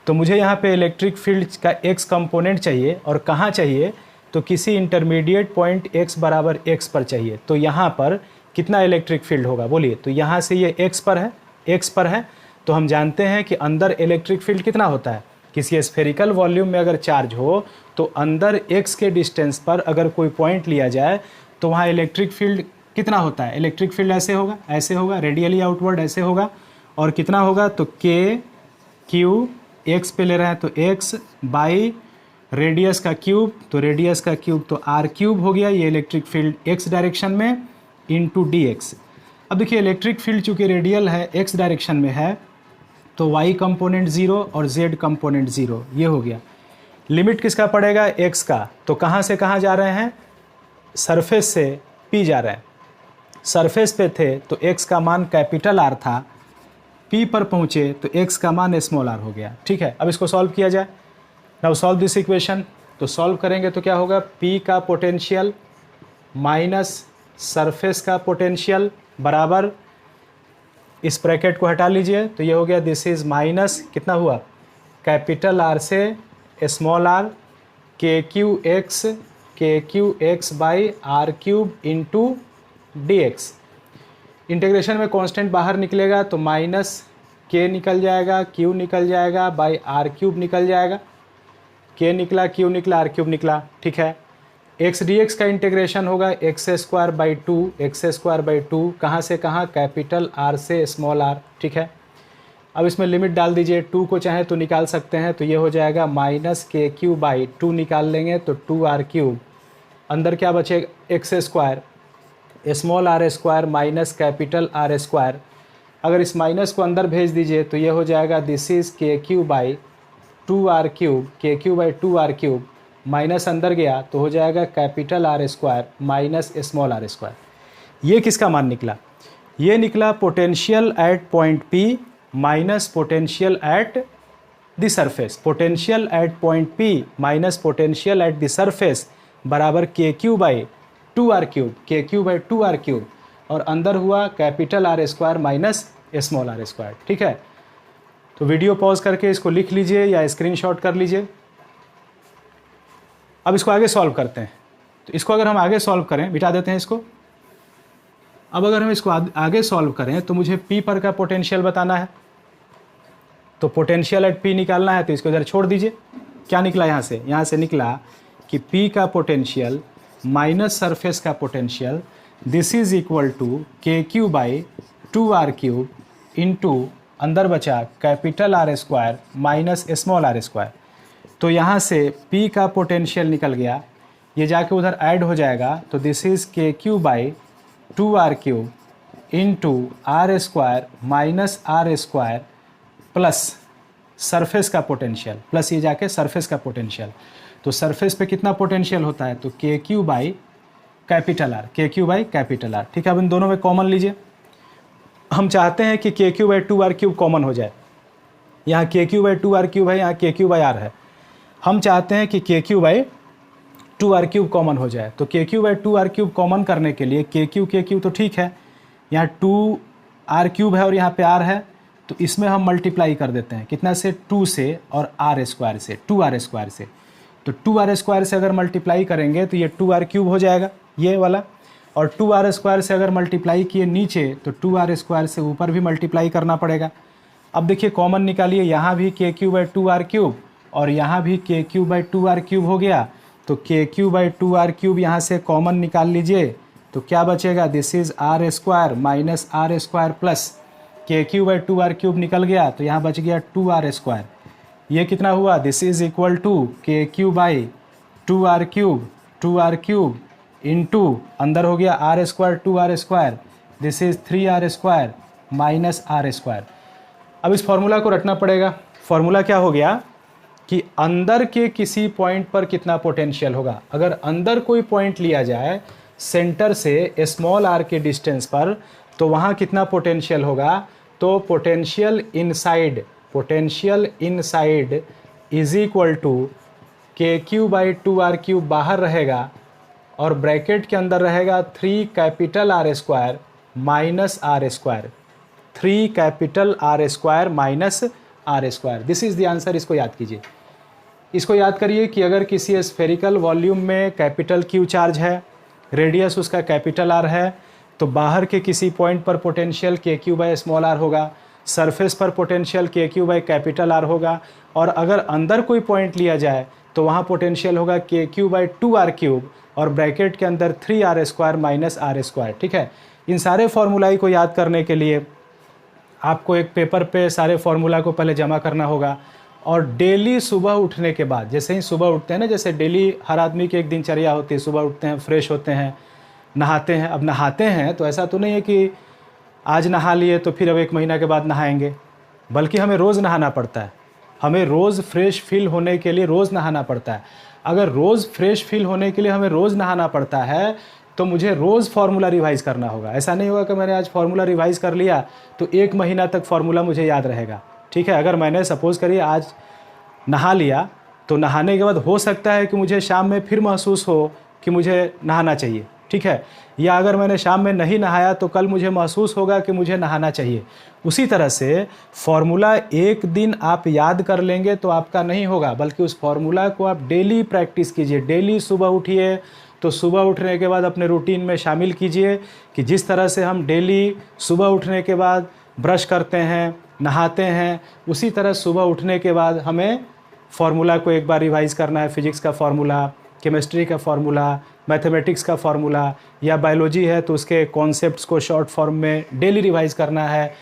तो मुझे यहाँ पे इलेक्ट्रिक फील्ड का एक्स कंपोनेंट चाहिए और कहाँ चाहिए, तो किसी इंटरमीडिएट पॉइंट एक्स बराबर एक्स पर चाहिए। तो यहाँ पर कितना इलेक्ट्रिक फील्ड होगा बोलिए, तो यहाँ से ये एक्स पर है तो हम जानते हैं कि अंदर इलेक्ट्रिक फील्ड कितना होता है। किसी स्फेरिकल वॉल्यूम में अगर चार्ज हो तो अंदर एक्स के डिस्टेंस पर अगर कोई पॉइंट लिया जाए तो वहाँ इलेक्ट्रिक फील्ड कितना होता है, इलेक्ट्रिक फील्ड ऐसे होगा रेडियली आउटवर्ड ऐसे होगा। और कितना होगा, तो के क्यू एक्स पे ले रहे हैं तो एक्स बाई रेडियस का क्यूब, तो रेडियस का क्यूब तो आर क्यूब हो गया। ये इलेक्ट्रिक फील्ड एक्स डायरेक्शन में इंटू डी एक्स। अब देखिए इलेक्ट्रिक फील्ड चूँकि रेडियल है एक्स डायरेक्शन में है तो वाई कंपोनेंट 0 और जेड कंपोनेंट 0, ये हो गया। लिमिट किसका पड़ेगा, एक्स का, तो कहाँ से कहाँ जा रहे हैं, सरफेस से पी जा रहे हैं। सरफेस पे थे तो एक्स का मान कैपिटल आर था, पी पर पहुँचे तो एक्स का मान स्मॉल आर हो गया। ठीक है, अब इसको सॉल्व किया जाए। नाउ सॉल्व दिस इक्वेशन, तो सॉल्व करेंगे तो क्या होगा, पी का पोटेंशियल माइनस सरफेस का पोटेंशियल बराबर, इस ब्रैकेट को हटा लीजिए तो ये हो गया दिस इज़ माइनस कितना हुआ, कैपिटल आर से small are k Q x by are cube into D x. Integration में कांस्टेंट बाहर निकलेगा तो माइनस के निकल जाएगा, क्यू निकल जाएगा बाई आर क्यूब निकल जाएगा, के निकला क्यू निकला आर क्यूब निकला। ठीक है, एक्स डी एक्स का इंटीग्रेशन होगा एक्स स्क्वायर बाई टू, कहाँ से कहाँ, कैपिटल आर से स्मॉल आर। ठीक है, अब इसमें लिमिट डाल दीजिए, 2 को चाहे तो निकाल सकते हैं तो ये हो जाएगा माइनस के क्यू बाई 2 निकाल लेंगे तो 2r क्यूब, अंदर क्या बचेगा x square small are square minus capital R square. अगर इस माइनस को अंदर भेज दीजिए तो ये हो जाएगा this is k Q by 2r cube, के Q by 2r cube, minus अंदर गया तो हो जाएगा capital R square minus small are square. ये किसका मान निकला, ये निकला potential at point P minus potential at the surface. Potential at point P minus potential at the surface बराबर के क्यू बाई 2r क्यूब, के क्यू बाई 2r क्यूब, और अंदर हुआ capital R square minus small are square. ठीक है, तो video pause करके इसको लिख लीजिए या स्क्रीनशॉट कर लीजिए। अब इसको आगे सॉल्व करते हैं। तो इसको अगर हम आगे सॉल्व करें, मिटा देते हैं इसको। अब अगर हम इसको आगे सॉल्व करें तो मुझे P पर का पोटेंशियल बताना है, तो पोटेंशियल एट P निकालना है तो इसको इधर छोड़ दीजिए। क्या निकला यहाँ से निकला कि P का पोटेंशियल माइनस सरफेस का potential this is equal to के Q by 2r cube into अंदर बचा capital R square minus small are square. तो यहाँ से P का पोटेंशियल निकल गया, ये जाके उधर ऐड हो जाएगा तो this is k Q by 2r cube into r square minus r square plus surface का पोटेंशियल, प्लस ये जाके सरफेस का पोटेंशियल। तो सरफेस पे कितना पोटेंशियल होता है, तो K Q by capital are, k Q by capital R. ठीक है, अब इन दोनों में कॉमन लीजिए। हम चाहते हैं कि के Q by 2r cube common हो जाए। यहाँ के क्यू बाई 2r क्यूब है, यहाँ के क्यू बाई आर है। हम चाहते हैं कि के Q by 2r cube common हो जाए। तो K Q by 2r cube common करने के लिए के क्यू तो ठीक है, यहाँ 2r क्यूब है और यहाँ पे r है, तो इसमें हम मल्टीप्लाई कर देते हैं कितना से, 2 से और आर स्क्वायर से, 2r स्क्वायर से। तो 2r स्क्वायर से अगर मल्टीप्लाई करेंगे तो ये 2r क्यूब हो जाएगा ये वाला, और 2r स्क्वायर से अगर मल्टीप्लाई किए नीचे तो 2r स्क्वायर से ऊपर भी मल्टीप्लाई करना पड़ेगा। अब देखिए कॉमन निकालिए, यहाँ भी के क्यूब बाई 2r क्यूब और यहाँ भी के क्यूब बाई 2r क्यूब हो गया, तो के क्यूब बाई 2r क्यूब यहाँ से कॉमन निकाल लीजिए तो क्या बचेगा, this is r square minus r square plus k cube by 2r cube निकल गया तो यहाँ बच गया 2r स्क्वायर। ये कितना हुआ, this is equal to k cube by 2r cube into अंदर हो गया r square 2r square, this is 3r square minus r square. अब इस फॉर्मूला को रटना पड़ेगा। फॉर्मूला क्या हो गया कि अंदर के किसी पॉइंट पर कितना पोटेंशियल होगा। अगर अंदर कोई पॉइंट लिया जाए सेंटर से स्मॉल आर के डिस्टेंस पर तो वहाँ कितना पोटेंशियल होगा, तो potential inside is equal to के क्यू बाई 2r क्यूब बाहर रहेगा और ब्रैकेट के अंदर रहेगा 3 capital R square minus r square, 3 capital R square minus r square. This is the answer. इसको याद कीजिए। इसको याद करिए कि अगर किसी स्फेरिकल वॉल्यूम में कैपिटल क्यू चार्ज है, रेडियस उसका कैपिटल आर है, तो बाहर के किसी पॉइंट पर potential k Q by small are होगा, सरफेस पर potential k Q by capital are होगा, और अगर अंदर कोई पॉइंट लिया जाए तो वहाँ पोटेंशियल होगा के क्यू बाई 2r क्यूब और ब्रैकेट के अंदर 3r square minus r square. ठीक है, इन सारे फार्मूलाई को याद करने के लिए आपको एक पेपर पे सारे फार्मूला को पहले जमा करना होगा, और डेली सुबह उठने के बाद, जैसे ही सुबह उठते हैं ना, जैसे डेली हर आदमी की एक दिनचर्या होती है, सुबह उठते हैं, फ्रेश होते हैं, नहाते हैं। अब नहाते हैं तो ऐसा तो नहीं है कि आज नहा लिए तो फिर अब 1 महीना के बाद नहाएंगे, बल्कि हमें रोज़ नहाना पड़ता है। हमें रोज़ फ्रेश फील होने के लिए रोज़ नहाना पड़ता है। अगर रोज़ फ्रेश फील होने के लिए हमें रोज़ नहाना पड़ता है तो मुझे रोज़ फार्मूला रिवाइज़ करना होगा। ऐसा नहीं होगा कि मैंने आज फार्मूला रिवाइज़ कर लिया तो 1 महीना तक फार्मूला मुझे याद रहेगा। ठीक है, अगर मैंने सपोज़ करिए आज नहा लिया तो नहाने के बाद हो सकता है कि मुझे शाम में फिर महसूस हो कि मुझे नहाना चाहिए। ठीक है, या अगर मैंने शाम में नहीं नहाया तो कल मुझे महसूस होगा कि मुझे नहाना चाहिए। उसी तरह से फार्मूला एक दिन आप याद कर लेंगे तो आपका नहीं होगा, बल्कि उस फार्मूला को आप डेली प्रैक्टिस कीजिए। डेली सुबह उठिए तो सुबह उठने के बाद अपने रूटीन में शामिल कीजिए कि जिस तरह से हम डेली सुबह उठने के बाद ब्रश करते हैं, नहाते हैं, उसी तरह सुबह उठने के बाद हमें फार्मूला को एक बार रिवाइज़ करना है। फिजिक्स का फार्मूला, केमिस्ट्री का फार्मूला, मैथमेटिक्स का फार्मूला, या बायोलॉजी है तो उसके कॉन्सेप्ट्स को शॉर्ट फॉर्म में डेली रिवाइज़ करना है।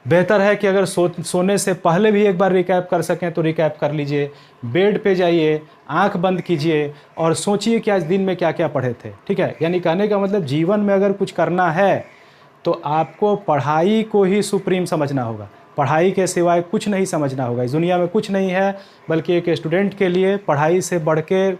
बेहतर है कि अगर सोने से पहले भी एक बार रिकैप कर सकें तो रिकैप कर लीजिए। बेड पे जाइए, आंख बंद कीजिए और सोचिए कि आज दिन में क्या क्या पढ़े थे। ठीक है, यानी कहने का मतलब जीवन में अगर कुछ करना है तो आपको पढ़ाई को ही सुप्रीम समझना होगा। पढ़ाई के सिवाय कुछ नहीं समझना होगा। इस दुनिया में कुछ नहीं है, बल्कि एक स्टूडेंट के लिए पढ़ाई से बढ़ के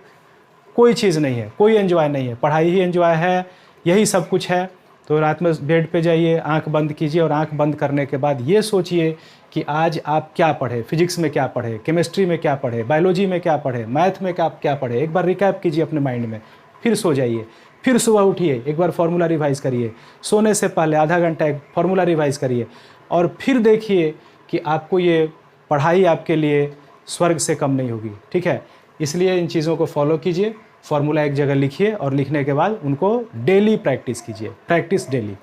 कोई चीज़ नहीं है, कोई एंजॉय नहीं है। पढ़ाई ही एंजॉय है, यही सब कुछ है। तो रात में बेड पे जाइए, आंख बंद कीजिए और आंख बंद करने के बाद ये सोचिए कि आज आप क्या पढ़े, फिजिक्स में क्या पढ़े, केमिस्ट्री में क्या पढ़े, बायोलॉजी में क्या पढ़े, मैथ में क्या पढ़े। एक बार रिकैप कीजिए अपने माइंड में, फिर सो जाइए। फिर सुबह उठिए, एक बार फार्मूला रिवाइज़ करिए। सोने से पहले आधा घंटा एक फार्मूला रिवाइज़ करिए और फिर देखिए कि आपको ये पढ़ाई आपके लिए स्वर्ग से कम नहीं होगी। ठीक है, इसलिए इन चीज़ों को फॉलो कीजिए। फार्मूला एक जगह लिखिए और लिखने के बाद उनको डेली प्रैक्टिस कीजिए। Practice daily.